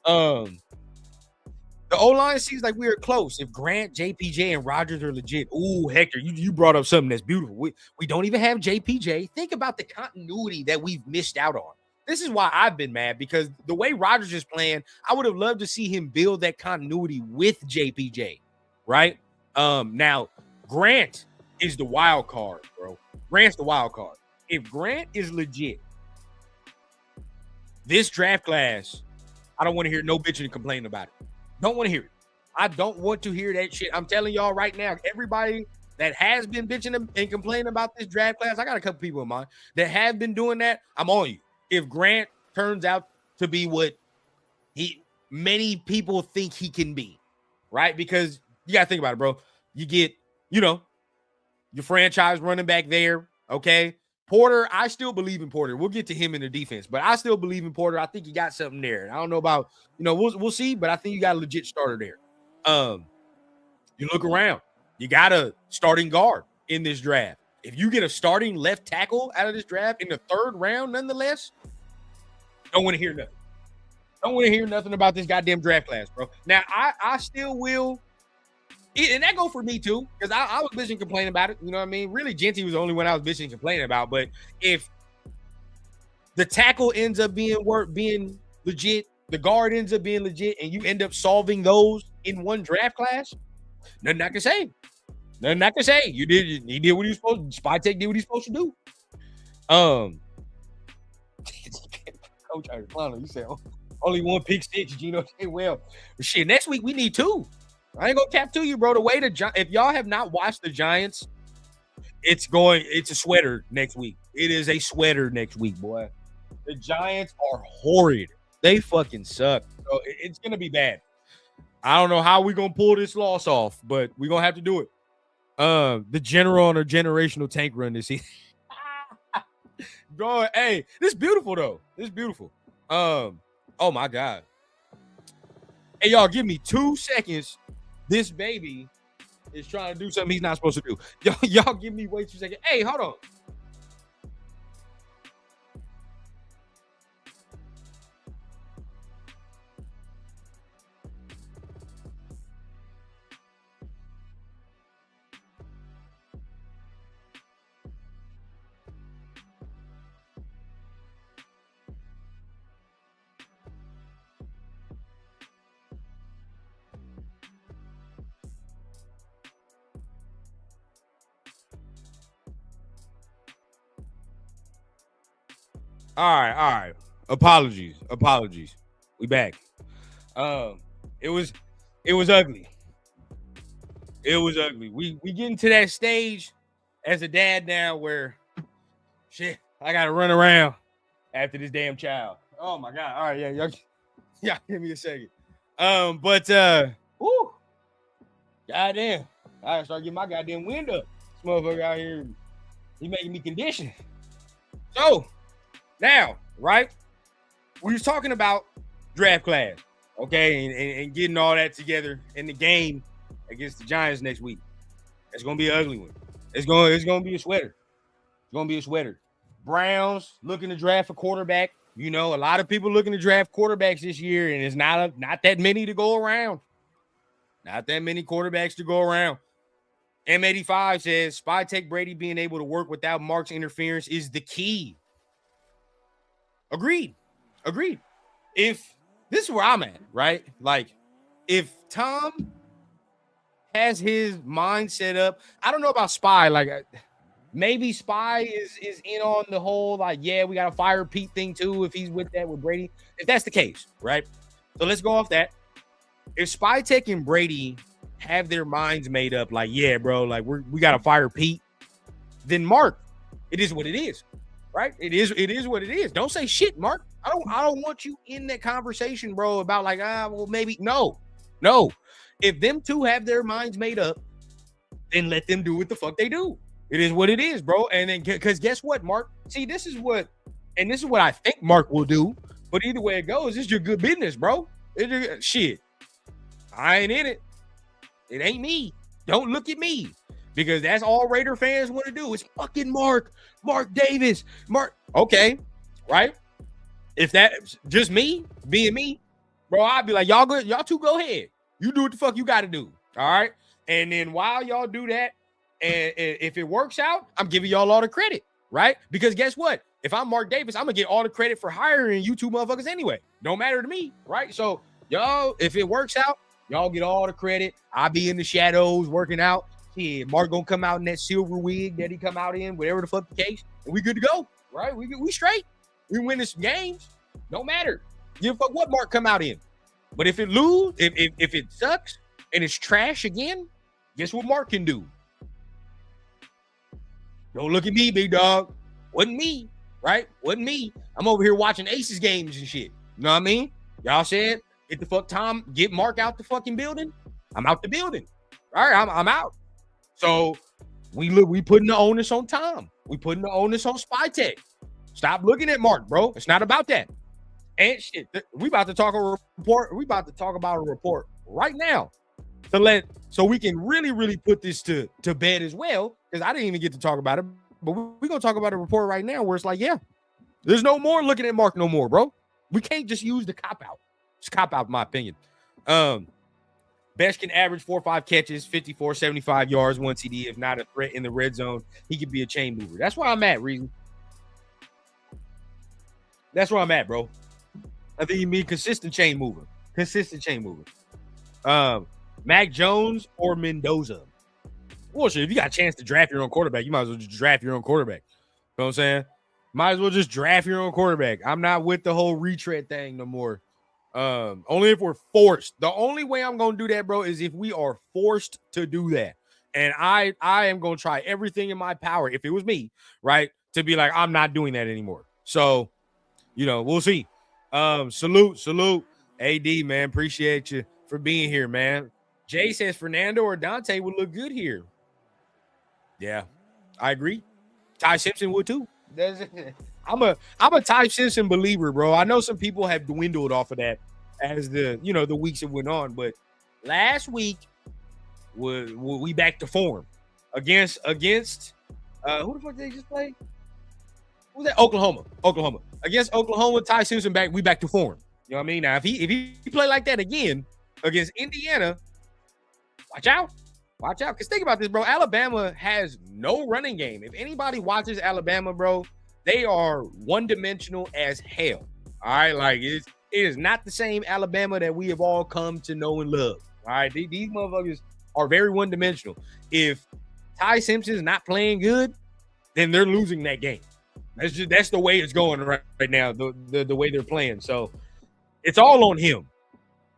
The O-line seems like we are close. If Grant, JPJ, and Rodgers are legit. Ooh, Hector, you brought up something that's beautiful. We don't even have JPJ. Think about the continuity that we've missed out on. This is why I've been mad, because the way Rodgers is playing, I would have loved to see him build that continuity with JPJ, right? Now, Grant is the wild card, bro. Grant's the wild card. If Grant is legit, this draft class, I don't want to hear no bitching and complaining about it. Don't want to hear it. I don't want to hear that shit. I'm telling y'all right now, everybody that has been bitching and complaining about this draft class, I got a couple people in mind that have been doing that. I'm on you. If Grant turns out to be what many people think he can be, right? Because you got to think about it, bro. You get, your franchise running back there, okay? Porter, I still believe in Porter. We'll get to him in the defense, but I still believe in Porter. I think you got something there. I don't know about, we'll see, but I think you got a legit starter there. You look around, you got a starting guard in this draft. If you get a starting left tackle out of this draft in the 3rd round, nonetheless, don't want to hear nothing. Don't want to hear nothing about this goddamn draft class, bro. Now, I still will. And that go for me too, because I was bitching complaining about it. You know what I mean? Really, Genty was the only one I was bitching complaining about. But if the tackle ends up being legit, the guard ends up being legit, and you end up solving those in one draft class, nothing I can say. Nothing I can say. He did what he was supposed to. Spy Tech did what he's supposed to do. Coach Arplano, you said only 1 pick 6, Gino. Well, shit, next week we need 2. I ain't gonna cap to you, bro. The way if y'all have not watched the Giants, it's a sweater next week. It is a sweater next week, boy. The Giants are horrid. They fucking suck. So it's gonna be bad. I don't know how we're gonna pull this loss off, but we're gonna have to do it. The general on a generational tank run this season. Bro, hey, this is beautiful though. This is beautiful. Oh my God. Hey, y'all, give me 2 seconds. This baby is trying to do something he's not supposed to do. Y'all give me wait 2 seconds. Hey, hold on. All right. Apologies. We back. It was ugly. It was ugly. We getting to that stage as a dad now where shit, I gotta run around after this damn child. Oh my God. All right, y'all give me a second. Woo, goddamn. I gotta start getting my goddamn wind up. This motherfucker out here, he making me condition. So now, right? We was talking about draft class, okay, and getting all that together in the game against the Giants next week. It's gonna be an ugly one. It's gonna be a sweater. It's gonna be a sweater. Browns looking to draft a quarterback. A lot of people looking to draft quarterbacks this year, and it's not that many to go around. Not that many quarterbacks to go around. M85 says Spy Tech Brady being able to work without Mark's interference is the key. Agreed. If this is where I'm at, right? Like, if Tom has his mind set up, I don't know about Spy. Like, maybe Spy is in on the whole, like, yeah, we got to fire Pete thing too if he's with Brady. If that's the case, right? So let's go off that. If Spy Tech and Brady have their minds made up, like, yeah, bro, like we got to fire Pete, then Mark, it is what it is. Right? It is what it is. Don't say shit, Mark. I don't want you in that conversation, bro, about like, well, maybe. No. If them two have their minds made up, then let them do what the fuck they do. It is what it is, bro. And then because guess what, Mark? See, this is what I think Mark will do. But either way it goes, it's your good business, bro. Shit. I ain't in it. It ain't me. Don't look at me. Because that's all Raider fans want to do. It's fucking Mark Davis. Okay, right? If that's just me, being me, bro, I'd be like, y'all two go ahead. You do what the fuck you got to do. All right? And then while y'all do that, and if it works out, I'm giving y'all all the credit, right? Because guess what? If I'm Mark Davis, I'm going to get all the credit for hiring you two motherfuckers anyway. Don't matter to me, right? So, y'all, if it works out, y'all get all the credit. I'll be in the shadows working out. Yeah, Mark gonna come out in that silver wig that he come out in, whatever the fuck the case, and we good to go, right? We straight. We winning some games. Don't matter. Give a fuck what Mark come out in. But if it lose, if it sucks and it's trash again, guess what Mark can do? Don't look at me, big dog. Wasn't me, right? Wasn't me. I'm over here watching Aces games and shit. You know what I mean? Y'all said, get the fuck Tom, get Mark out the fucking building. I'm out the building. All right, I'm out. So we putting the onus on Tom. We putting the onus on Spytech. Stop looking at Mark, bro. It's not about that. And shit, we about to talk a report. We about to talk about a report right now so we can really put this to bed as well. Because I didn't even get to talk about it, but we're gonna talk about a report right now where it's like, yeah, there's no more looking at Mark no more, bro. We can't just use the cop out. It's cop out, in my opinion. Best can average 4 or 5 catches, 54, 75 yards, 1 TD. If not a threat in the red zone, he could be a chain mover. That's where I'm at, Reason. That's where I'm at, bro. I think he be consistent chain mover. Mac Jones or Mendoza. Well, shit, if you got a chance to draft your own quarterback, you might as well just draft your own quarterback. You know what I'm saying? Might as well just draft your own quarterback. I'm not with the whole retread thing no more. Only if we're forced. The only way I'm gonna do that, bro, is if we are forced to do that. And I am gonna try everything in my power, if it was me, right, to be like, I'm not doing that anymore. So, we'll see. Salute. AD, man. Appreciate you for being here, man. Jay says Fernando or Dante would look good here. Yeah, I agree. Ty Simpson would too. I'm a Ty Simpson believer, bro. I know some people have dwindled off of that as the weeks that went on, but last week we back to form against who the fuck did they just play? Who was that? Oklahoma. Against Oklahoma, Ty Simpson we back to form. You know what I mean? Now if he play like that again against Indiana, watch out. Because think about this, bro. Alabama has no running game. If anybody watches Alabama, bro, they are one-dimensional as hell. All right? Like, it is not the same Alabama that we have all come to know and love. All right? These motherfuckers are very one-dimensional. If Ty Simpson is not playing good, then they're losing that game. That's the way it's going right now, the way they're playing. So, it's all on him.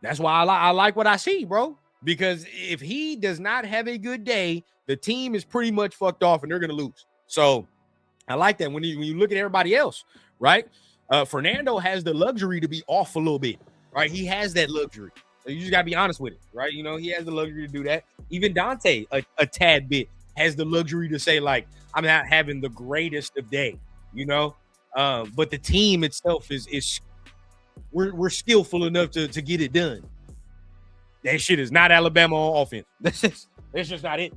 That's why I like what I see, bro. Because if he does not have a good day, the team is pretty much fucked off and they're going to lose. So I like that when you look at everybody else, right? Fernando has the luxury to be off a little bit, right? He has that luxury. So you just got to be honest with it, right? He has the luxury to do that. Even Dante, a tad bit, has the luxury to say, like, I'm not having the greatest of day, But the team itself is we're skillful enough to get it done. That shit is not Alabama on offense. That's just not it.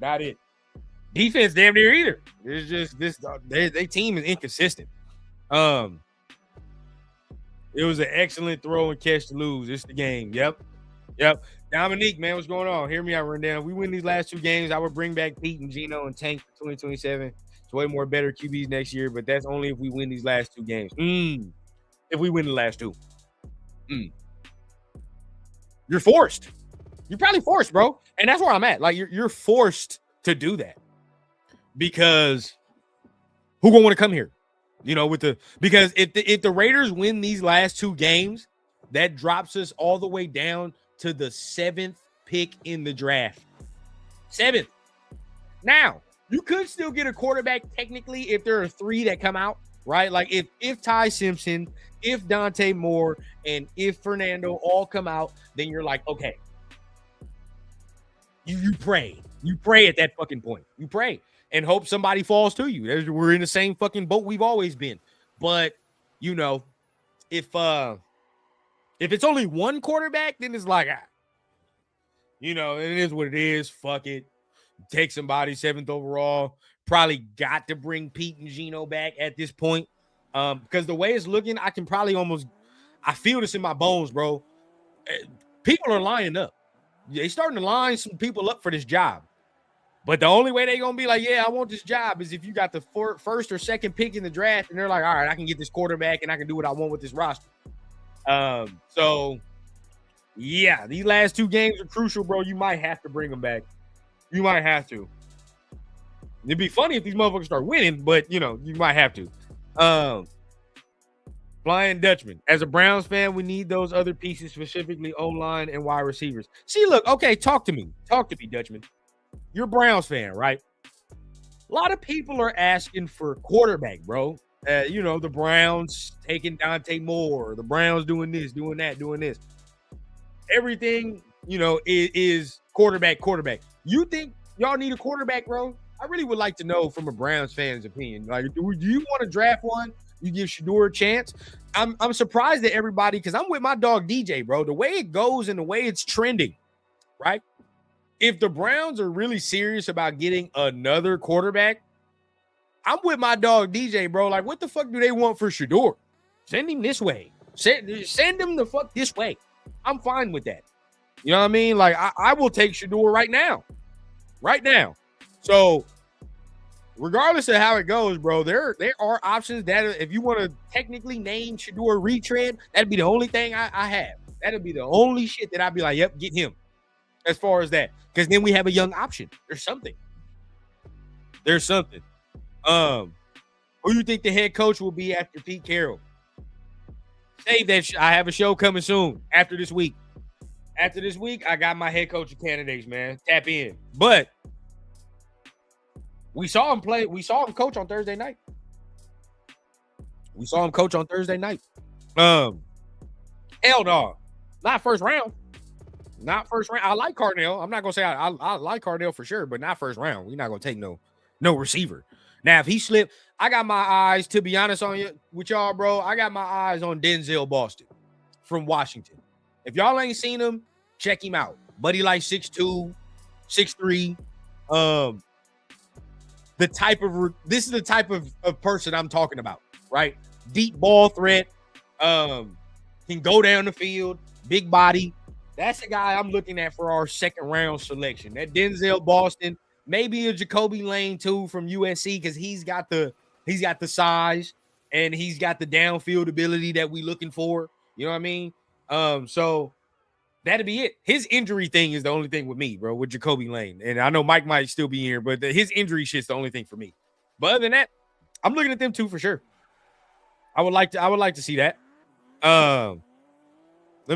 Not it. Defense damn near either. It's just their team is inconsistent. It was an excellent throw and catch to lose. It's the game. Yep. Dominique, man, what's going on? Hear me out, rundown. If we win these last 2 games, I would bring back Pete and Gino and Tank for 2027. It's way more better QBs next year, but that's only if we win these last 2 games. If we win the last 2. You're forced. You're probably forced, bro. And that's where I'm at. Like, you're forced to do that. Because who gonna want to come here? Because if the Raiders win these last 2 games, that drops us all the way down to the 7th pick in the draft. 7th. Now, you could still get a quarterback technically if there are 3 that come out, right? Like if Ty Simpson, if Dante Moore, and if Fernando all come out, then you're like, okay. You pray. You pray at that fucking point. You pray and hope somebody falls to you. We're in the same fucking boat we've always been. But you know, if it's only one quarterback, then it's like, you know, it is what it is. Fuck it. Take somebody 7th overall. Probably got to bring Pete and Geno back at this point. Because the way it's looking, I can probably I feel this in my bones, bro. People are lining up. They starting to line some people up for this job. But the only way they're going to be like, yeah, I want this job is if you got the first or second pick in the draft and they're like, all right, I can get this quarterback and I can do what I want with this roster. So, yeah, these last 2 games are crucial, bro. You might have to bring them back. You might have to. It'd be funny if these motherfuckers start winning, but, you know, you might have to. Flying Dutchman. As a Browns fan, we need those other pieces, specifically O-line and wide receivers. See, look, okay, talk to me. Talk to me, Dutchman. You're a Browns fan, right? A lot of people are asking for quarterback, bro. You know, the Browns taking Dante Moore, the Browns doing this, doing that, doing this. Everything, you know, is quarterback. You think y'all need a quarterback, bro? I really would like to know from a Browns fan's opinion. Like, do you want to draft one? You give Shedeur a chance. I'm surprised that everybody, because I'm with my dog DJ, bro. The way it goes and the way it's trending, right? If the Browns are really serious about getting another quarterback, I'm with my dog DJ, bro. Like, what the fuck do they want for Shedeur? Send him this way. Send him the fuck this way. I'm fine with that. You know what I mean? Like, I will take Shedeur right now. Right now. So, regardless of how it goes, bro, there are options that if you want to technically name Shedeur retread, that'd be the only thing I have. That'd be the only shit that I'd be like, yep, get him. As far as that. Because then we have a young option. There's something. Who you think the head coach will be after Pete Carroll? Save that. I have a show coming soon after this week. After this week, I got my head coaching candidates, man. Tap in. But we saw him play. We saw him coach on Thursday night. Hell no. Not first round. I like Cardinal. I'm not going to say I like Cardinal for sure, but not first round. We're not going to take no receiver. Now, if he slipped, I got my eyes, to be honest with y'all, bro, I got my eyes on Denzel Boston from Washington. If y'all ain't seen him, check him out. Buddy like 6'2", 6'3". This is the type of person I'm talking about, right? Deep ball threat, can go down the field, big body. That's the guy I'm looking at for our second round selection. That Denzel Boston, maybe a Jacoby Lane too from USC, because he's got the size and he's got the downfield ability that we looking for. You know what I mean? So that'd be it. His injury thing is the only thing with me, bro, with Jacoby Lane. And I know Mike might still be here, but his injury shit's the only thing for me. But other than that, I'm looking at them too for sure. I would like to see that. Let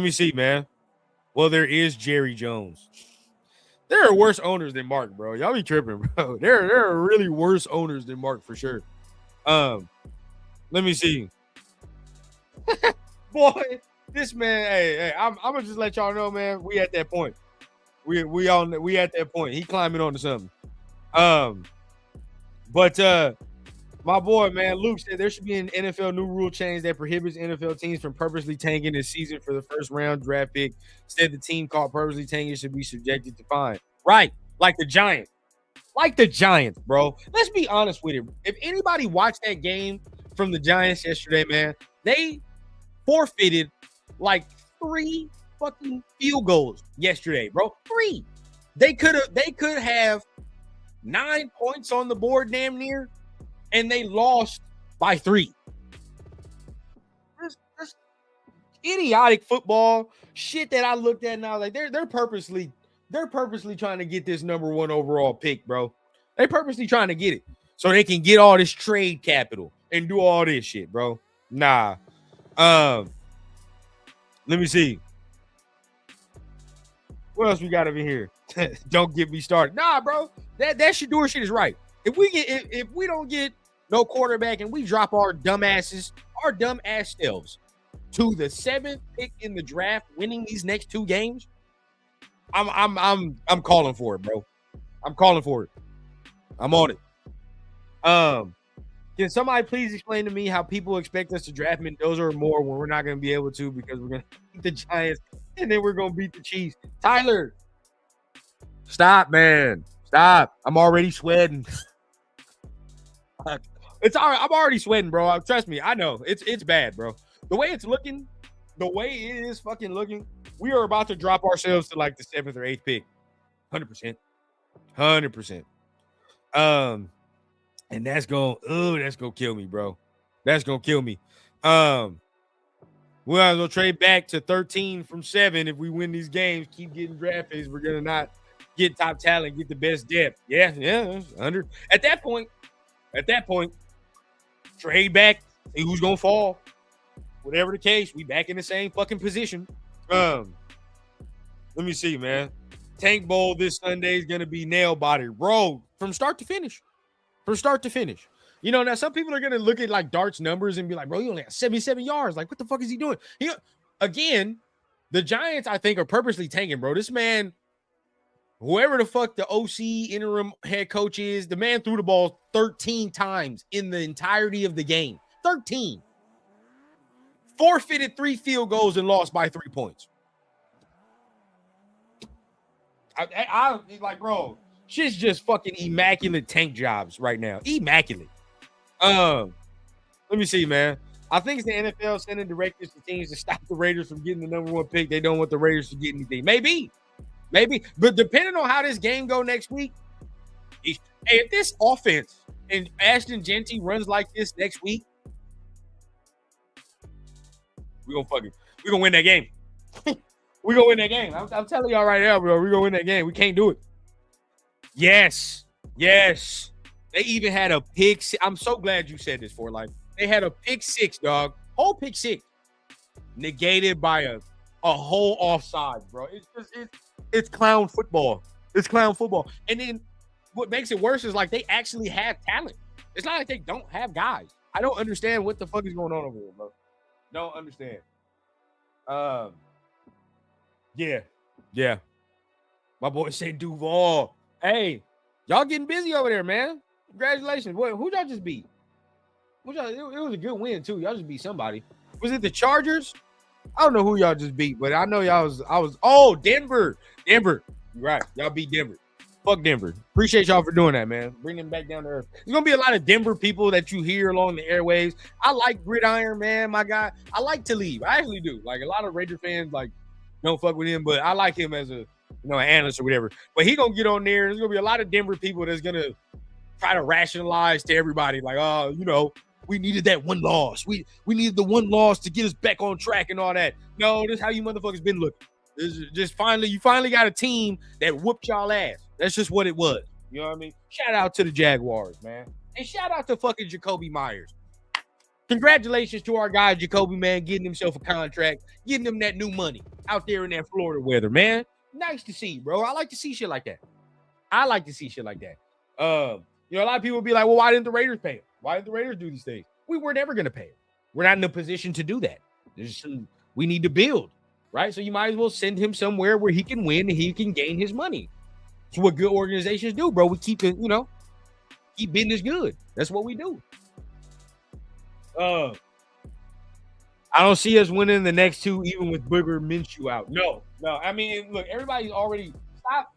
me see, man. Well, there is Jerry Jones. There are worse owners than Mark, bro. Y'all be tripping, bro. There are really worse owners than Mark for sure. Let me see. Boy, this man, hey, I'm gonna just let y'all know, man. We at that point. We at that point. He climbing onto something. But my boy, man, Luke said there should be an NFL new rule change that prohibits NFL teams from purposely tanking this season for the first round draft pick. Instead, the team caught purposely tanking should be subjected to fine. Right, like the Giants. Bro. Let's be honest with you. If anybody watched that game from the Giants yesterday, man, they forfeited like 3 fucking field goals yesterday, bro. 3. They could have 9 points on the board damn near, and they lost by 3. This idiotic football shit that I looked at now, like they're purposely trying to get this number 1 overall pick, bro. They purposely trying to get it so they can get all this trade capital and do all this shit, bro. Nah. Let me see. What else we got over here? Don't get me started. Nah, bro. That Shedeur shit is right. If we don't get no quarterback and we drop our dumb ass selves to the 7th pick in the draft, winning these next 2 games, I'm calling for it, bro. I'm calling for it. I'm on it. Can somebody please explain to me how people expect us to draft Mendoza or more when we're not going to be able to because we're going to beat the Giants and then we're going to beat the Chiefs? Tyler, stop, man. Stop. I'm already sweating. It's all right. I'm already sweating, bro. Trust me. I know. It's bad, bro. The way it's looking, the way it is fucking looking, we are about to drop ourselves to like the 7th or 8th pick. 100%. 100%. And that's gonna kill me, bro. That's gonna kill me. We're gonna trade back to 13 from 7 if we win these games. Keep getting draft picks. We're gonna not get top talent, get the best depth. Yeah. At that point, trade back, see who's gonna fall. Whatever the case, we back in the same fucking position. Let me see, man. Tank Bowl this Sunday is gonna be nail body, bro, from start to finish. From start to finish. You know, now some people are going to look at like Dart's numbers and be like, bro, he only has 77 yards. Like, what the fuck is he doing? Again, the Giants, I think, are purposely tanking, bro. This man, whoever the fuck the OC interim head coach is, the man threw the ball 13 times in the entirety of the game. 13. Forfeited 3 field goals and lost by 3 points. I like, bro, shit's just fucking immaculate tank jobs right now. Immaculate. Let me see, man. I think it's the NFL sending directives to teams to stop the Raiders from getting the number 1 pick. They don't want the Raiders to get anything. Maybe. But depending on how this game go next week, if this offense and Ashton Genty runs like this next week, we're gonna win that game. We're gonna win that game. I'm telling y'all right now, bro. We're gonna win that game. We can't do it. Yes. They even had a pick. I'm so glad you said this, for like they had a pick 6, dog. Whole pick 6 negated by a whole offside, bro. It's clown football. It's clown football. And then what makes it worse is like they actually have talent. It's not like they don't have guys. I don't understand what the fuck is going on over here, bro. Don't understand. Yeah. My boy said Duval. Hey, y'all getting busy over there, man. Congratulations. Who y'all just beat? It was a good win, too. Y'all just beat somebody. Was it the Chargers? I don't know who y'all just beat, but I know Denver. Denver. Right. Y'all beat Denver. Fuck Denver. Appreciate y'all for doing that, man. Bring them back down to earth. There's going to be a lot of Denver people that you hear along the airwaves. I like Gridiron, man, my guy. I like Talib. I actually do. Like, a lot of Raider fans, like, don't fuck with him, but I like him as a, an analyst or whatever. But he going to get on there. There's going to be a lot of Denver people that's going to try to rationalize to everybody, like, we needed that one loss. We needed the one loss to get us back on track and all that. No, this is how you motherfuckers been looking. This is just you finally got a team that whooped y'all ass. That's just what it was. You know what I mean? Shout out to the Jaguars, man. And shout out to fucking Jacoby Myers. Congratulations to our guy, Jacoby, man, getting himself a contract, getting him that new money out there in that Florida weather, man. Nice to see, bro. I like to see shit like that. A lot of people be like, well, why didn't the Raiders pay him? Why did the Raiders do these things? We were never going to pay him. We're not in a position to do that. We need to build, right? So you might as well send him somewhere where he can win and he can gain his money. It's what good organizations do, bro. We keep it, keep business good. That's what we do. I don't see us winning the next 2, even with Booger Minshew out. No. I mean, look, everybody's already stop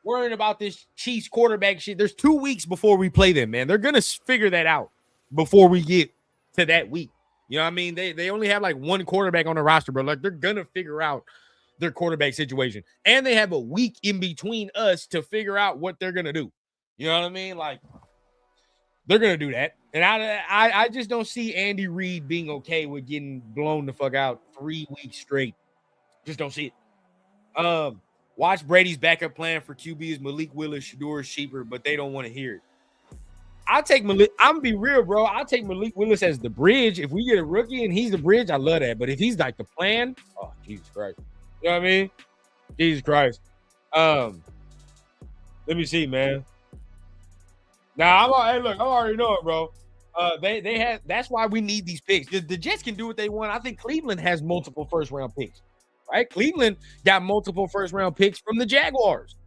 worrying about this Chiefs quarterback shit. There's 2 weeks before we play them, man. They're going to figure that out before we get to that week. You know what I mean? They only have like one quarterback on the roster, bro. Like, they're going to figure out their quarterback situation. And they have a week in between us to figure out what they're going to do. You know what I mean? Like, they're going to do that. And I just don't see Andy Reid being okay with getting blown the fuck out 3 weeks straight. Just don't see it. Watch Brady's backup plan for QB is Malik Willis, Shador Sheeper, but they don't want to hear it. I'll take Malik. I'm going to be real, bro. I'll take Malik Willis as the bridge. If we get a rookie and he's the bridge, I love that. But if he's like the plan, oh, Jesus Christ. You know what I mean? Jesus Christ. Let me see, man. Now, I'm already know it, bro. They have. That's why we need these picks. The Jets can do what they want. I think Cleveland has multiple first-round picks. Right? Cleveland got multiple first-round picks from the Jaguars.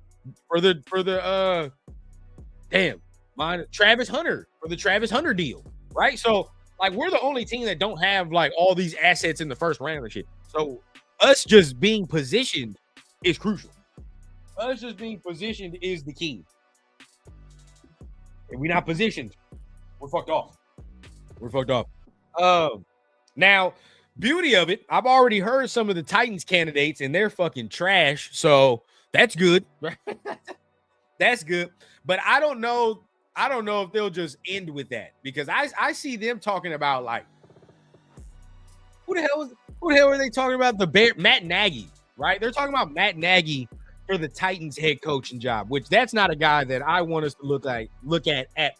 Travis Hunter for the Travis Hunter deal, right? So like we're the only team that don't have like all these assets in the first round and shit. So us just being positioned is crucial. Us just being positioned is the key. If we're not positioned, we're fucked off. We're fucked off. Now, beauty of it, I've already heard some of the Titans candidates and they're fucking trash. So that's good. That's good. But I don't know if they'll just end with that because I see them talking about like who the hell are they talking about? Matt Nagy, right? They're talking about Matt Nagy for the Titans head coaching job, which that's not a guy that I want us to look at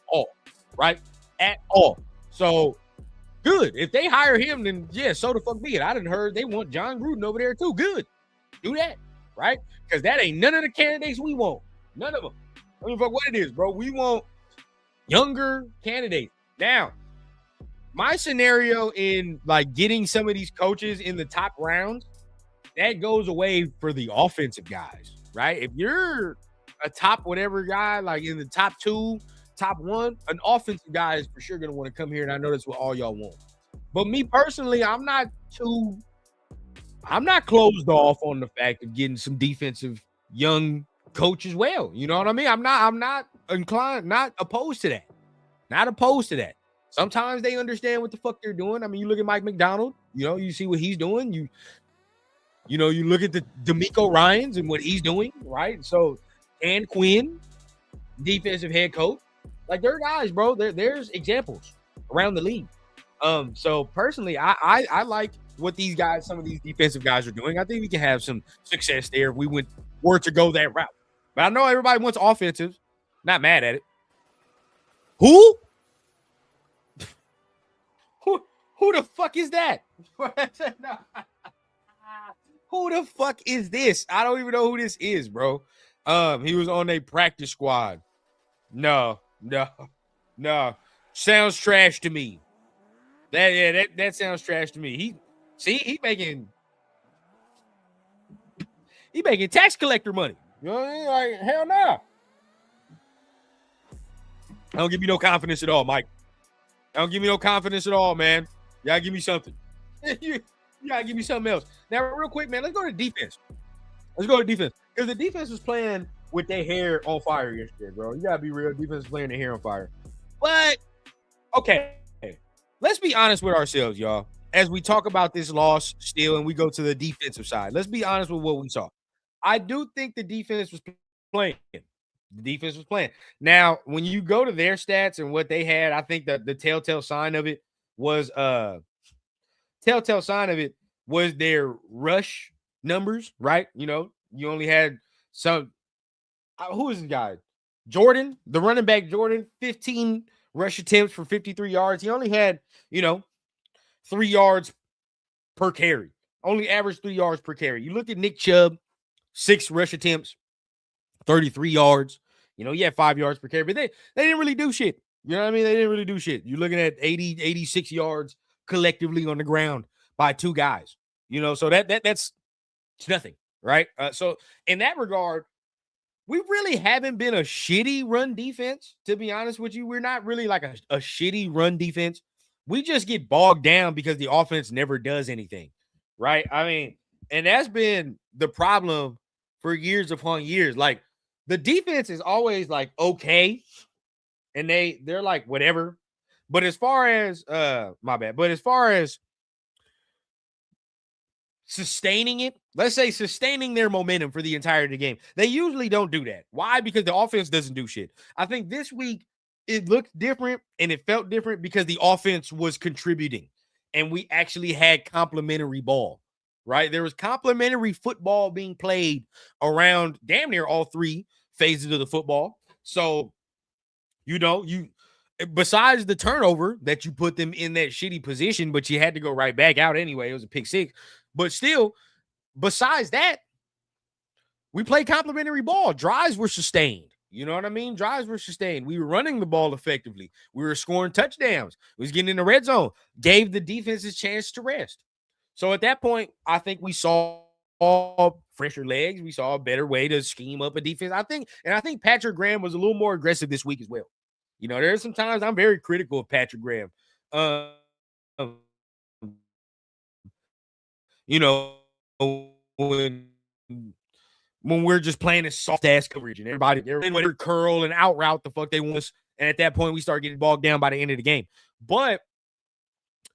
all, right? At all. So good. If they hire him, then yeah, so the fuck be it. I done heard they want John Gruden over there too. Good. Do that, right? Because that ain't none of the candidates we want. None of them. I mean, fuck what it is, bro. We want younger candidates. Now, my scenario in like getting some of these coaches in the top rounds, that goes away for the offensive guys, right? If you're a top whatever guy, like in the top 2, top 1, an offensive guy is for sure going to want to come here, and I know that's what all y'all want. But me personally, I'm not closed off on the fact of getting some defensive young coach as well. You know what I mean? I'm not opposed to that. Not opposed to that. Sometimes they understand what the fuck they're doing. I mean, you look at Mike McDonald, you see what he's doing. You look at the D'Amico Ryans and what he's doing, right? So, and Quinn, defensive head coach, like they're guys, bro. There's examples around the league. So personally, I like what some of these defensive guys are doing. I think we can have some success there if we were to go that route. But I know everybody wants offensive. Not mad at it. Who the fuck is that? Who the fuck is this? I don't even know who this is, bro. He was on a practice squad. No. Sounds trash to me. That sounds trash to me. He making tax collector money. You know what I mean? Like, hell no. I don't give you no confidence at all, Mike. I don't give me no confidence at all, man. You gotta give me something. You gotta give me something else. Now, real quick, man, let's go to defense. Because the defense was playing with their hair on fire yesterday, bro. You gotta be real. Defense is playing their hair on fire. But, okay. Let's be honest with ourselves, y'all. As we talk about this loss still and we go to the defensive side, let's be honest with what we saw. I do think the defense was playing. The defense was playing. Now, when you go to their stats and what they had, I think that the telltale sign of it was their rush numbers, right? You only had some who is this guy? Jordan, the running back Jordan, 15 rush attempts for 53 yards. He only had, 3 yards per carry. Only averaged 3 yards per carry. You look at Nick Chubb, 6 rush attempts, 33 yards. He had 5 yards per carry, but they didn't really do shit. You know what I mean? They didn't really do shit. You're looking at 86 yards collectively on the ground by 2 guys. So that's nothing, right? So in that regard, we really haven't been a shitty run defense, to be honest with you. We're not really like a shitty run defense. We just get bogged down because the offense never does anything, right? I mean, and that's been the problem for years upon years. Like, the defense is always like, okay, and they're like, whatever. But as far as, but as far as sustaining it, let's say sustaining their momentum for the entirety of the game, they usually don't do that. Why? Because the offense doesn't do shit. I think this week it looked different and it felt different because the offense was contributing and we actually had complimentary ball, right? There was complimentary football being played around damn near all 3 phases of the football. So, besides the turnover that you put them in that shitty position, but you had to go right back out anyway. It was a pick 6. But still, besides that, we played complimentary ball. Drives were sustained. You know what I mean? Drives were sustained. We were running the ball effectively. We were scoring touchdowns. We was getting in the red zone. Gave the defense a chance to rest. So at that point, I think we saw fresher legs. We saw a better way to scheme up a defense. I think Patrick Graham was a little more aggressive this week as well. You know, there's some times I'm very critical of Patrick Graham. Um, you know, when we're just playing this soft ass coverage and they're in whatever curl and out route the fuck they want us. And at that point, we start getting bogged down by the end of the game. But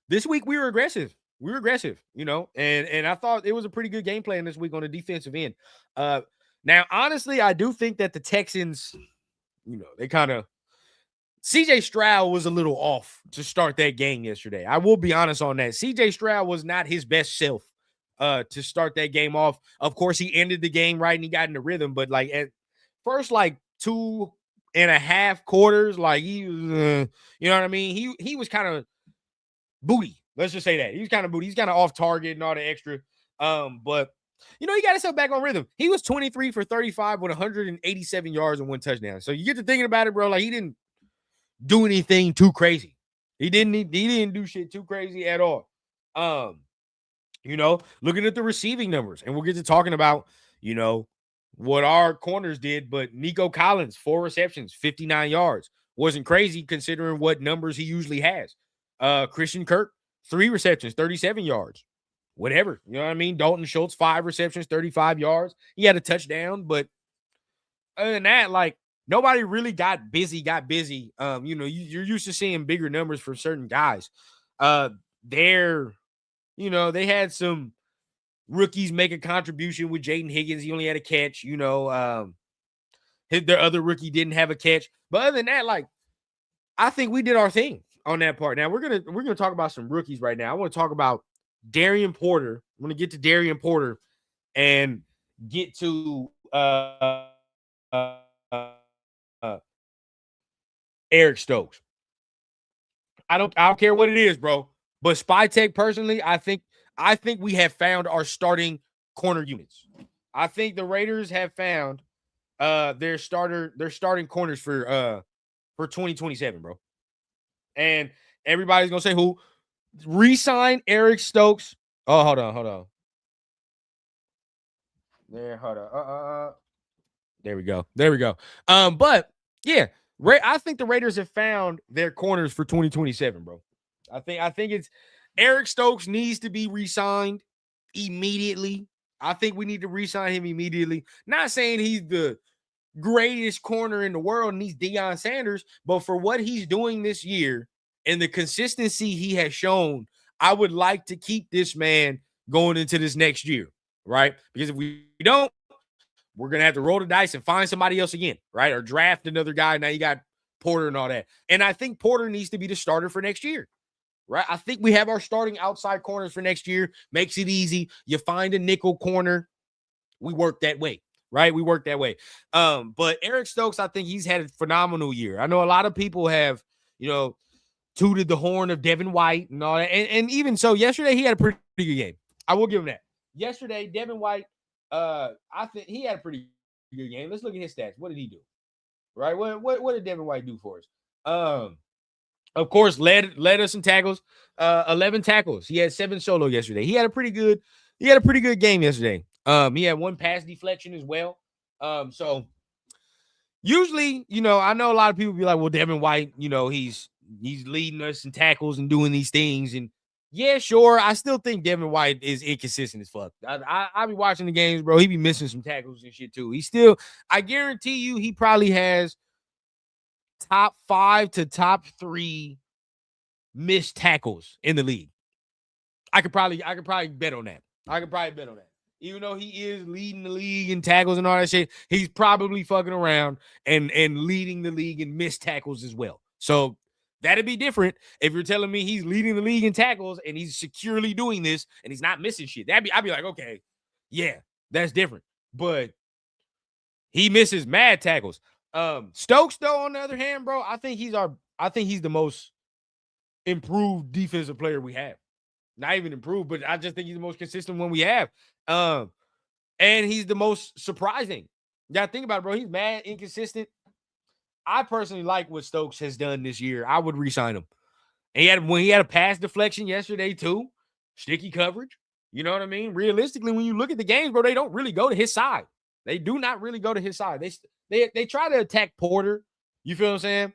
this week we were aggressive. You know, and I thought it was a pretty good game plan this week on the defensive end. Now, honestly, I do think that the Texans, you know, they kind of CJ Stroud was a little off to start that game yesterday. I will be honest on that. CJ Stroud was not his best self to start that game off. Of course, he ended the game right and he got in the rhythm, but like at first, like 2.5 quarters, like he was, you know what I mean? He was kind of booty. Let's just say that. He was kind of booty. He's kind of off target and all the extra. But you know, he got himself back on rhythm. He was 23 for 35 with 187 yards and 1 touchdown. So you get to thinking about it, bro. Like he didn't do anything too crazy. He didn't do shit too crazy at all. You know, looking at the receiving numbers, and we'll get to talking about, you know, what our corners did, but Nico Collins, 4 receptions, 59 yards. Wasn't crazy considering what numbers he usually has. Christian Kirk, 3 receptions, 37 yards. Whatever. You know what I mean? Dalton Schultz, 5 receptions, 35 yards. He had a touchdown, but other than that, like, nobody really got busy. You know, you're used to seeing bigger numbers for certain guys. You know, they had some rookies make a contribution with Jaden Higgins. He only had a catch. You know, their other rookie didn't have a catch. But other than that, like, I think we did our thing on that part. Now we're gonna talk about some rookies right now. I want to talk about Darian Porter. I'm gonna get to Darian Porter and get to Eric Stokes. I don't care what it is, bro. But Spy Tech, personally, I think we have found our starting corner units. I think the Raiders have found their starting corners for 2027, bro. And everybody's gonna say who re-sign Eric Stokes. Oh, hold on. There, hold on. There we go. But yeah, I think the Raiders have found their corners for 2027, bro. I think it's Eric Stokes needs to be re-signed immediately. I think we need to re-sign him immediately. Not saying he's the greatest corner in the world and he's Deion Sanders, but for what he's doing this year and the consistency he has shown, I would like to keep this man going into this next year, right? Because if we don't, we're going to have to roll the dice and find somebody else again, right? Or draft another guy. Now you got Porter and all that. And I think Porter needs to be the starter for next year, right? I think we have our starting outside corners for next year. Makes it easy. You find a nickel corner. We work that way, right? We work that way. But Eric Stokes, I think he's had a phenomenal year. I know a lot of people have, you know, tooted the horn of Devin White and all that. And even so, yesterday he had a pretty good game. I will give him that. Yesterday, Devin White, I think he had a pretty good game. Let's look at his stats. What did he do? Right? What did Devin White do for us? Of course, led us in tackles. 11 tackles. He had 7 solo yesterday. He had a pretty good game yesterday. He had 1 pass deflection as well. So usually, you know, I know a lot of people be like, well, Devin White, you know, he's leading us in tackles and doing these things. And yeah, sure. I still think Devin White is inconsistent as fuck. I be watching the games, bro. He be missing some tackles and shit too. I guarantee you, he probably has top 5 to top 3 missed tackles in the league. I could probably bet on that. Even though he is leading the league in tackles and all that shit, he's probably fucking around and leading the league in missed tackles as well. So that'd be different if you're telling me he's leading the league in tackles and he's securely doing this and he's not missing shit. I'd be like, okay, yeah, that's different. But he misses mad tackles. Stokes, though, on the other hand, bro, I think he's the most improved defensive player we have. Not even improved, but I just think he's the most consistent one we have. And he's the most surprising. You gotta think about it, bro. He's mad inconsistent. I personally like what Stokes has done this year. I would re-sign him. And he had a pass deflection yesterday too. Sticky coverage. You know what I mean? Realistically, when you look at the games, bro, they don't really go to his side. They do not really go to his side. They try to attack Porter. You feel what I'm saying?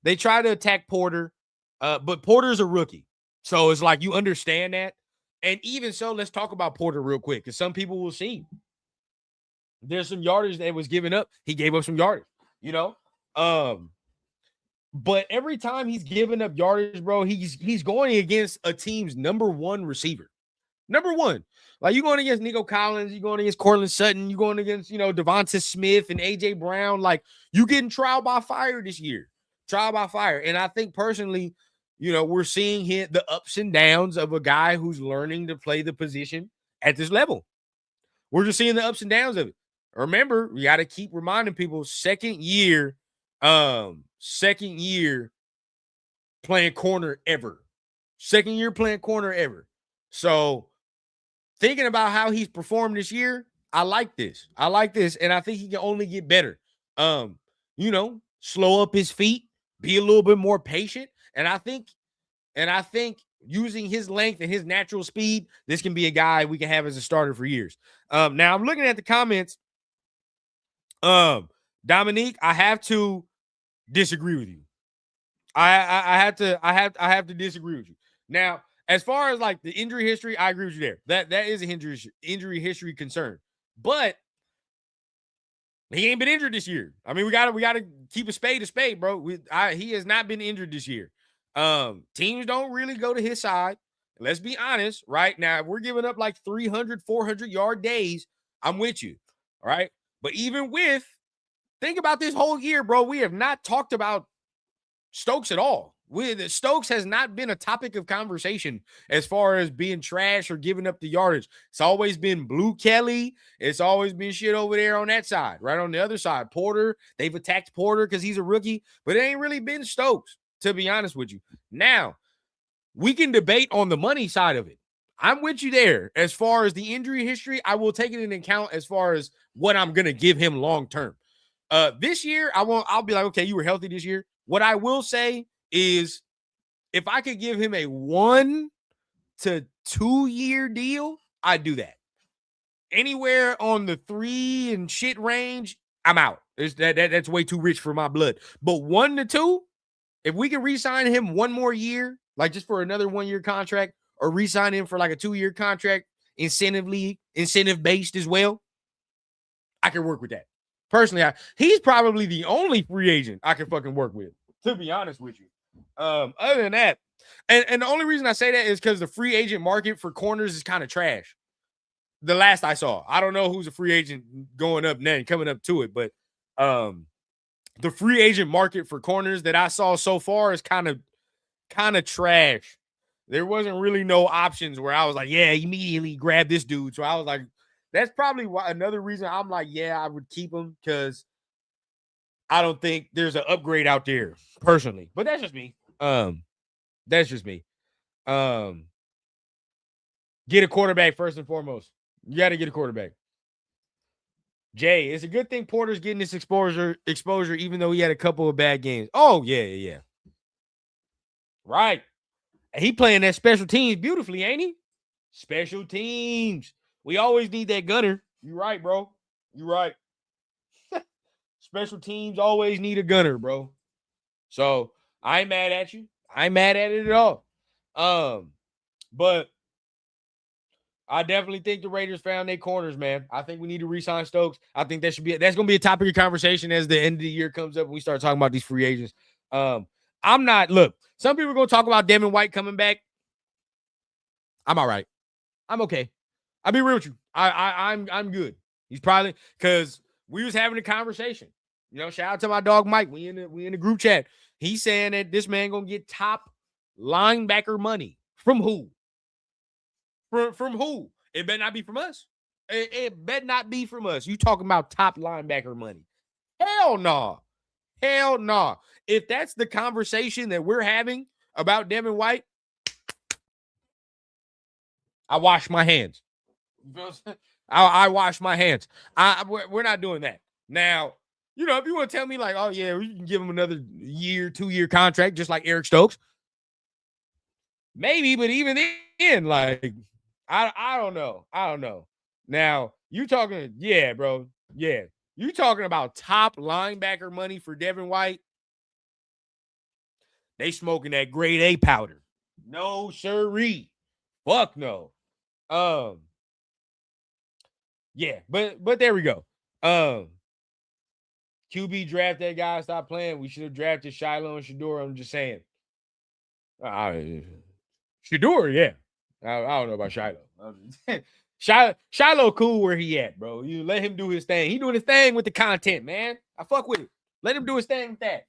They try to attack Porter, but Porter's a rookie. So it's like you understand that. And even so, let's talk about Porter real quick, because some people will see there's some yardage that was given up. He gave up some yardage, you know? But every time he's giving up yardage, bro, he's going against a team's number one receiver. Number one. Like, you're going against Nico Collins, you're going against Cortland Sutton, you're going against, Devonta Smith and A.J. Brown. Like, you getting trial by fire this year. Trial by fire. And I think personally, we're seeing the ups and downs of a guy who's learning to play the position at this level. We're just seeing the ups and downs of it. Remember, we got to keep reminding people, second year playing corner ever. Second year playing corner ever. So thinking about how he's performed this year, I like this. And I think he can only get better. Slow up his feet, be a little bit more patient. And I think using his length and his natural speed, this can be a guy we can have as a starter for years. Now I'm looking at the comments. Dominique, I have to disagree with you. I have to disagree with you. Now, as far as like the injury history, I agree with you there. That is an injury history concern. But he ain't been injured this year. I mean, we gotta keep a spade, bro. He has not been injured this year. Teams don't really go to his side. Let's be honest, right? Now, if we're giving up like 300, 400 yard days, I'm with you. All right. But even think about this whole year, bro. We have not talked about Stokes at all. Stokes has not been a topic of conversation as far as being trash or giving up the yardage. It's always been Blue Kelly. It's always been shit over there on that side, right on the other side. Porter, they've attacked Porter because he's a rookie, but it ain't really been Stokes, to be honest with you. Now, we can debate on the money side of it. I'm with you there. As far as the injury history, I will take it into account as far as what I'm going to give him long term. This year, I'll be like, okay, you were healthy this year. What I will say is, if I could give him a 1 to 2 year deal, I'd do that. Anywhere on the 3 and shit range, I'm out. That's way too rich for my blood. But 1 to 2, if we can re-sign him one more year, like just for another 1 year contract, or re-sign him for like a 2 year contract, incentive-based as well, I can work with that. Personally, he's probably the only free agent I can fucking work with, to be honest with you. Other than that, and the only reason I say that is because the free agent market for corners is kind of trash. The last I saw, I don't know who's a free agent going up now and coming up to it, but the free agent market for corners that I saw so far is kind of trash. There wasn't really no options where I was like, yeah, immediately grab this dude. So I was like, that's probably another reason I'm like, yeah, I would keep him, because I don't think there's an upgrade out there personally. But that's just me. Get a quarterback first and foremost. You got to get a quarterback. Jay, it's a good thing Porter's getting this exposure, even though he had a couple of bad games. Oh, yeah. Right. He playing that special teams beautifully, ain't he? Special teams. We always need that gunner. You right, bro. You right. Special teams always need a gunner, bro. So I ain't mad at you. I ain't mad at it at all. But I definitely think the Raiders found their corners, man. I think we need to re-sign Stokes. I think that's going to be a topic of conversation as the end of the year comes up and we start talking about these free agents. Some people are going to talk about Devin White coming back. I'm all right. I'm okay. I'll be real with you. I'm good. He's probably, because we was having a conversation. Shout out to my dog Mike. We in the group chat. He's saying that this man gonna get top linebacker money. From who? From who? It better not be from us. It better not be from us. You talking about top linebacker money? Hell no. Hell no. If that's the conversation that we're having about Devin White, I wash my hands. I wash my hands. We're not doing that. Now, if you want to tell me like, oh yeah, we can give him another 2-year contract, just like Eric Stokes, maybe. But even then, like, I don't know. I don't know. Now, you talking, yeah, bro. Yeah. You talking about top linebacker money for Devin White? They smoking that grade A powder. No, sirree. Fuck no. Um, yeah, but there we go. QB draft that guy, stop playing. We should have drafted Shiloh and Shador. I'm just saying. Shador, yeah. I don't know about Shiloh. Shiloh cool where he at, bro. You let him do his thing. He doing his thing with the content, man. I fuck with it. Let him do his thing with that.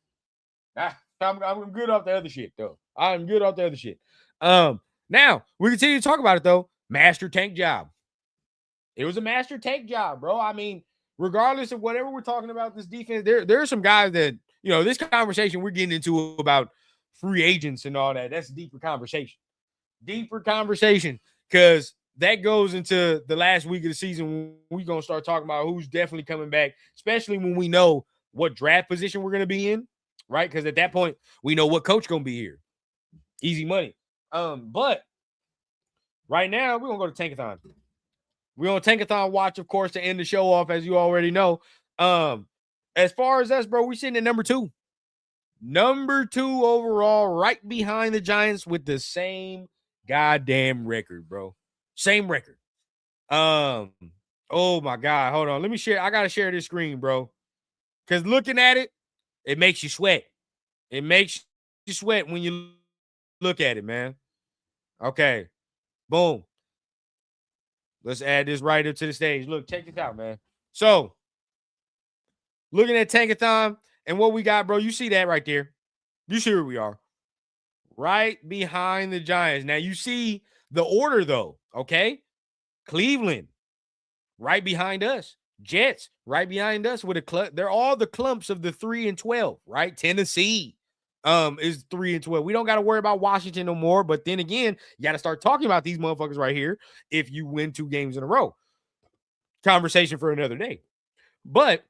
I'm good off the other shit, though. I'm good off the other shit. Now we continue to talk about it though. Master tank job. It was a master tank job, bro. I mean, regardless of whatever we're talking about, this defense, there are some guys that, this conversation we're getting into about free agents and all that. That's a deeper conversation. Because that goes into the last week of the season. We're going to start talking about who's definitely coming back, especially when we know what draft position we're going to be in, right? Because at that point, we know what coach going to be here. Easy money. But right now, we're going to go to Tankathon. We're on Tankathon watch, of course, to end the show off, as you already know. As far as us, bro, we're sitting at number 2. Number 2 overall, right behind the Giants with the same goddamn record, bro. Same record. Oh my God. Hold on. Let me share. I gotta share this screen, bro. Because looking at it, it makes you sweat. It makes you sweat when you look at it, man. Okay. Boom. Let's add this right up to the stage. Look, check this out, man. So, looking at Tankathon and what we got, bro, you see that right there. You see where we are. Right behind the Giants. Now, you see the order, though, okay? Cleveland, right behind us. Jets, right behind us with a clump. They're all the clumps of the 3 and 12, right? Tennessee is 3 and 12. We don't got to worry about Washington no more. But then again, you got to start talking about these motherfuckers right here if you win 2 games in a row. Conversation for another day. But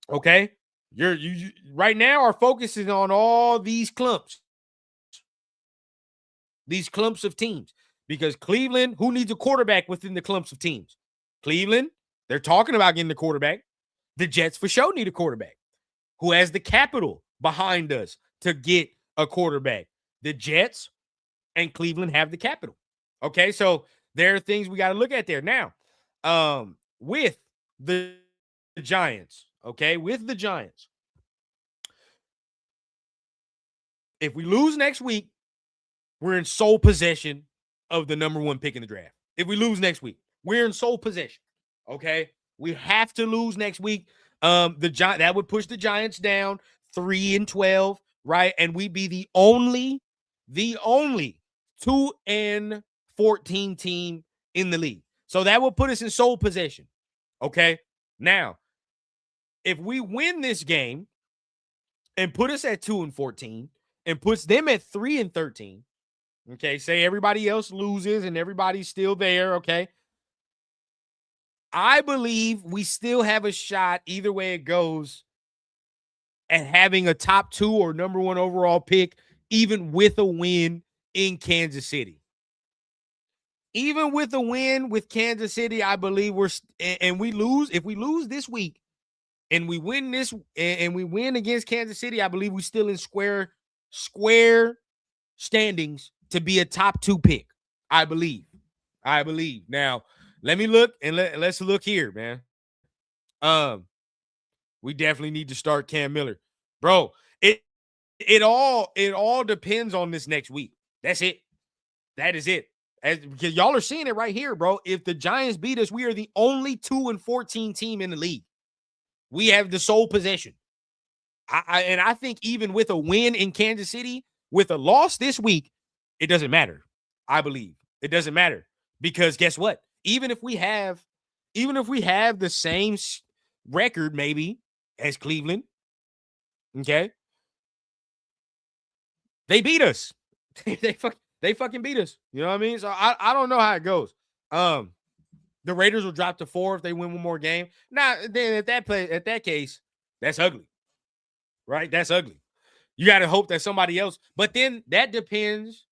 okay, you right now our focus is on all these clumps of teams, because Cleveland, who needs a quarterback within the clumps of teams? Cleveland, they're talking about getting the quarterback. The Jets for sure need a quarterback. Who has the capital behind us to get a quarterback? The Jets and Cleveland have the capital. Okay, so there are things we got to look at there. Now, with the Giants, okay, with the Giants, if we lose next week, we're in sole possession of the number 1 pick in the draft. If we lose next week, we're in sole possession. Okay, we have to lose next week. That would push the Giants down 3 and 12, right? And we'd be the only 2 and 14 team in the league. So that will put us in sole possession. Okay. Now, if we win this game and put us at 2 and 14 and puts them at 3 and 13, okay, say everybody else loses and everybody's still there, okay, I believe we still have a shot, either way it goes, at having a top 2 or number 1 overall pick, even with a win in Kansas City. Even with a win with Kansas City, I believe if we lose this week and we win this and we win against Kansas City, I believe we're still in square standings to be a top 2 pick. I believe. Now, let me look and let's look here, man. We definitely need to start Cam Miller. Bro, it all depends on this next week. That's it. That is it. Because y'all are seeing it right here, bro. If the Giants beat us, we are the only 2 and 14 team in the league. We have the sole possession. I think even with a win in Kansas City, with a loss this week, it doesn't matter. I believe it doesn't matter, because guess what? Even if we have the same record maybe as Cleveland, okay, they beat us. They fucking beat us. You know what I mean? So I don't know how it goes. The Raiders will drop to 4 if they win one more game. Now, then at that case, that's ugly. Right? That's ugly. You got to hope that somebody else, but then that depends.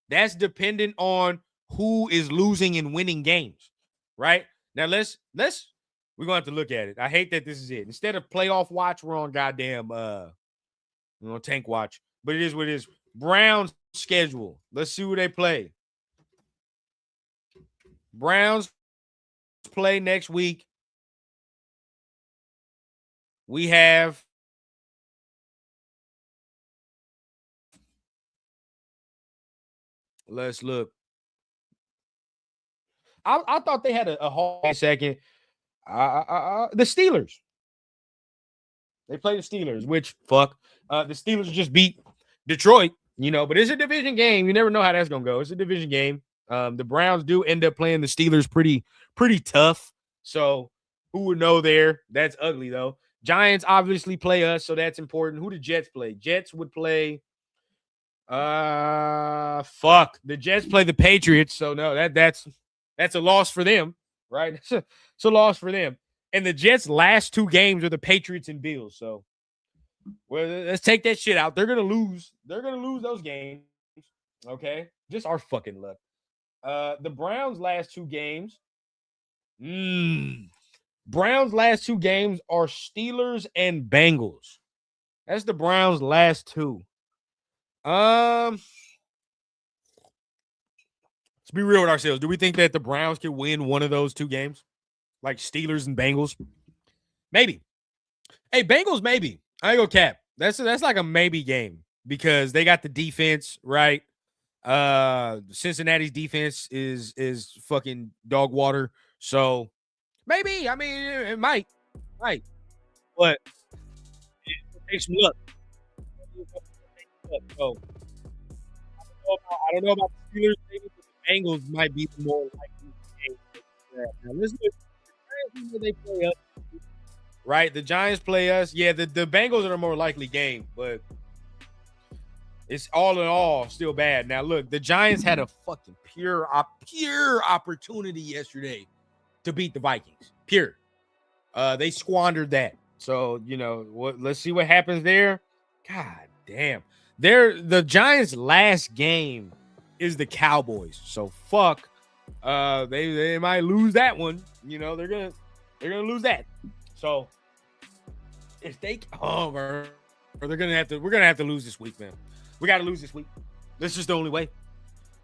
That's dependent on who is losing and winning games, right? Now we're gonna have to look at it. I hate that this is it. Instead of playoff watch, we're on goddamn tank watch. But it is what it is. Browns schedule. Let's see who they play. Browns play next week. We have let's look. I thought they had a hard second. The Steelers. They play the Steelers, which fuck. The Steelers just beat Detroit, but it's a division game. You never know how that's gonna go. It's a division game. The Browns do end up playing the Steelers pretty tough. So who would know there? That's ugly though. Giants obviously play us, so that's important. Who the Jets play? Jets would play. Fuck. The Jets play the Patriots, so no, that's a loss for them, right? It's a loss for them. And the Jets' last two games are the Patriots and Bills. So, well, let's take that shit out. They're gonna lose. They're gonna lose those games. Okay, just our fucking luck. The Browns' last two games. Browns' last two games are Steelers and Bengals. That's the Browns' last two. Let's be real with ourselves. Do we think that the Browns can win one of those two games? Like Steelers and Bengals? Maybe. Hey, Bengals, maybe. I ain't gonna cap. That's like a maybe game because they got the defense, right? Cincinnati's defense is fucking dog water. So maybe. I mean, it might. But it takes some luck. So I don't know about the Steelers, maybe, but the Bengals might be the more likely game. Now let's look. They play us, right? The Giants play us. Yeah, the Bengals are the more likely game, but it's all in all still bad. Now look, the Giants had a fucking pure opportunity yesterday to beat the Vikings. Pure. They squandered that. So let's see what happens there. God damn. The Giants' last game is the Cowboys. So fuck. They might lose that one. They're gonna lose that. So if they we're gonna have to lose this week, man. We gotta lose this week. That's just the only way.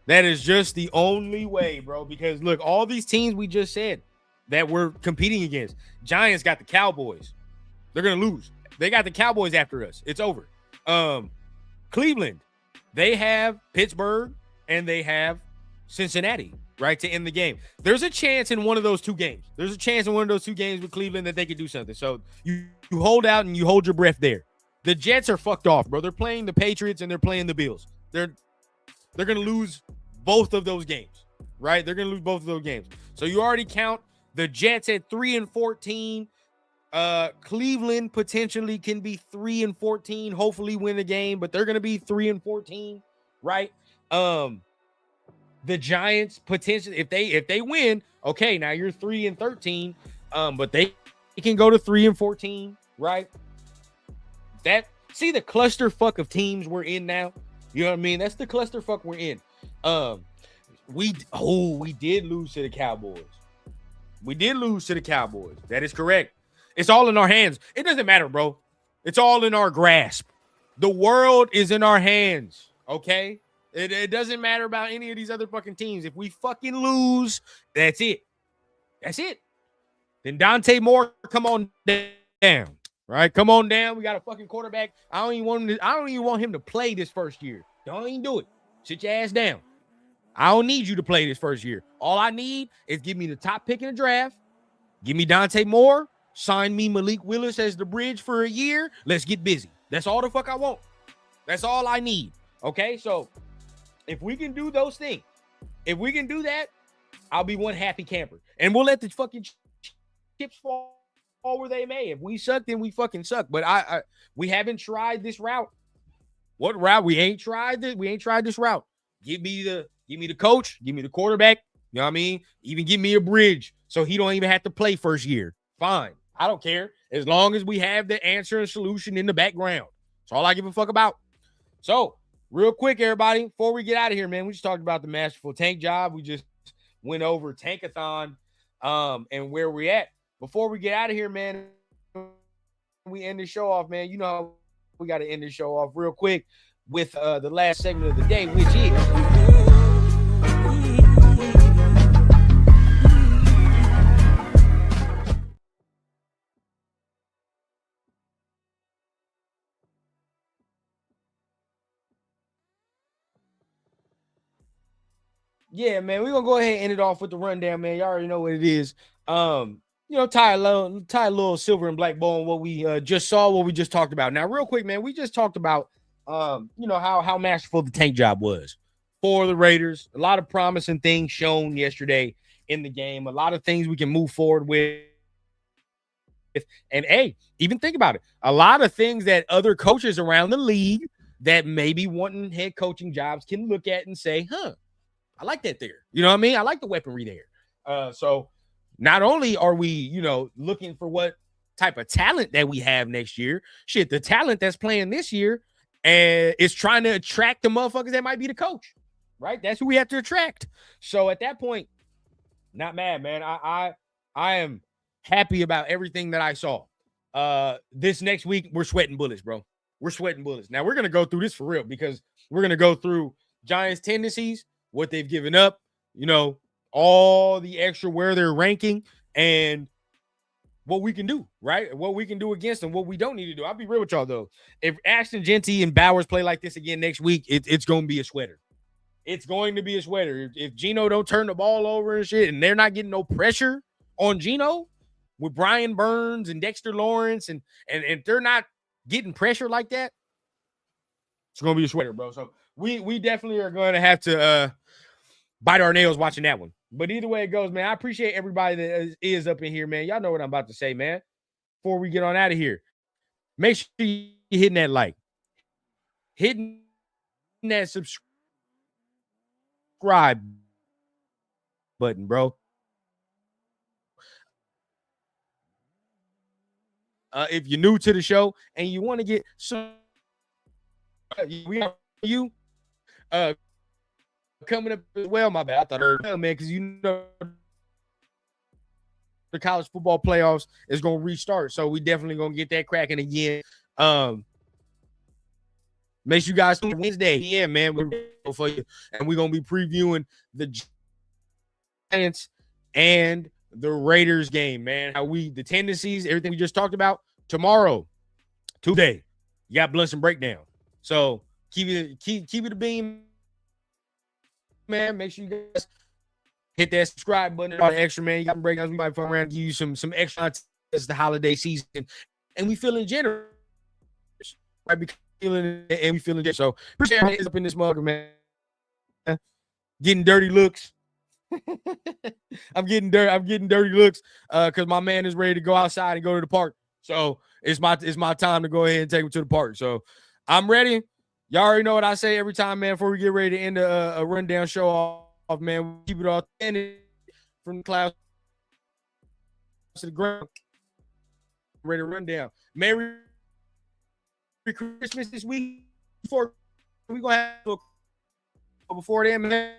That is just the only way, bro. Because look, all these teams we just said that we're competing against. Giants got the Cowboys. They're gonna lose. They got the Cowboys after us. It's over. Cleveland, they have Pittsburgh and they have Cincinnati, right, to end the game. There's a chance in one of those two games. There's a chance in one of those two games with Cleveland that they could do something. So you hold out and you hold your breath there. The Jets are fucked off, bro. They're playing the Patriots and they're playing the Bills. They're going to lose both of those games, right? They're going to lose both of those games. So you already count the Jets at 3-14. Cleveland potentially can be 3-14, hopefully win the game, but they're going to be 3-14, right? The Giants potentially, if they win, okay, now you're 3-13, but they can go to 3-14, right? See the clusterfuck of teams we're in now. You know what I mean? That's the clusterfuck we're in. We did lose to the Cowboys. That is correct. It's all in our hands. It doesn't matter, bro. It's all in our grasp. The world is in our hands, okay? It doesn't matter about any of these other fucking teams. If we fucking lose, that's it. Then Dante Moore, come on down, right? Come on down. We got a fucking quarterback. I don't even want him to play this first year. Don't even do it. Sit your ass down. I don't need you to play this first year. All I need is give me the top pick in the draft. Give me Dante Moore. Sign me Malik Willis as the bridge for a year. Let's get busy. That's all the fuck I want. That's all I need. Okay, so if we can do those things, if we can do that, I'll be one happy camper. And we'll let the fucking chips fall where they may. If we suck, then we fucking suck. But we haven't tried this route. What route? We ain't tried this route. Give me the coach. Give me the quarterback. You know what I mean? Even give me a bridge so he don't even have to play first year. Fine. I don't care. As long as we have the answer and solution in the background. That's all I give a fuck about. So real quick, everybody, before we get out of here, man, we just talked about the masterful tank job. We just went over Tankathon and where we're at. Before we get out of here, man, we end the show off, man. You know, we got to end the show off real quick with the last segment of the day, which is yeah, man. We're gonna go ahead and end it off with the rundown, man. Y'all already know what it is. You know, tie a little silver and black bow on what we just saw, what we just talked about. Now, real quick, man, we just talked about you know, how masterful the tank job was for the Raiders. A lot of promising things shown yesterday in the game, a lot of things we can move forward with. And hey, even think about it. A lot of things that other coaches around the league that maybe wanting head coaching jobs can look at and say, huh, I like that there. You know what I mean? I like the weaponry there. So not only are we, you know, looking for what type of talent that we have next year, shit, the talent that's playing this year and is trying to attract the motherfuckers that might be the coach, right? That's who we have to attract. So at that point, not mad, man. I am happy about everything that I saw. This next week, we're sweating bullets, bro. We're sweating bullets. Now, we're going to go through this for real because we're going to go through Giants' tendencies, what they've given up, you know, all the extra where they're ranking, and what we can do, right? What we can do against them, what we don't need to do. I'll be real with y'all, though. If Ashton Genty and Bowers play like this again next week, it's going to be a sweater. It's going to be a sweater. If Geno don't turn the ball over and shit, and they're not getting no pressure on Geno with Brian Burns and Dexter Lawrence, and they're not getting pressure like that, it's going to be a sweater, bro. So we definitely are going to have to bite our nails watching that one. But either way it goes, man, I appreciate everybody that is up in here, man. Y'all know what I'm about to say, man. Before we get on out of here, make sure you're hitting that like, hitting that subscribe button, bro. If you're new to the show and you want to get some, we are you coming up as well. My bad, I thought I heard, man, because you know the college football playoffs is gonna restart, so we definitely gonna get that cracking again. Make sure you guys tune in Wednesday. Yeah, man, we're for you, and we're gonna be previewing the Giants and the Raiders game, man. How the tendencies, everything we just talked about. Tomorrow, Tuesday, you got Blunts and Breakdown. So keep it a beam, man. Make sure you guys hit that subscribe button. All the extra, man. You got breakdowns. We might fun around and give you some extra as the holiday season, and we feeling generous, right? Because feeling and we feeling generous. So appreciate it up in this mug, man. Getting dirty looks. I'm getting dirty looks because my man is ready to go outside and go to the park. So it's my time to go ahead and take him to the park. So I'm ready. Y'all already know what I say every time, man. Before we get ready to end a rundown show off, man, we keep it all from the clouds to the ground. Ready to run down. Merry Christmas this week. Before we gonna have before then, man.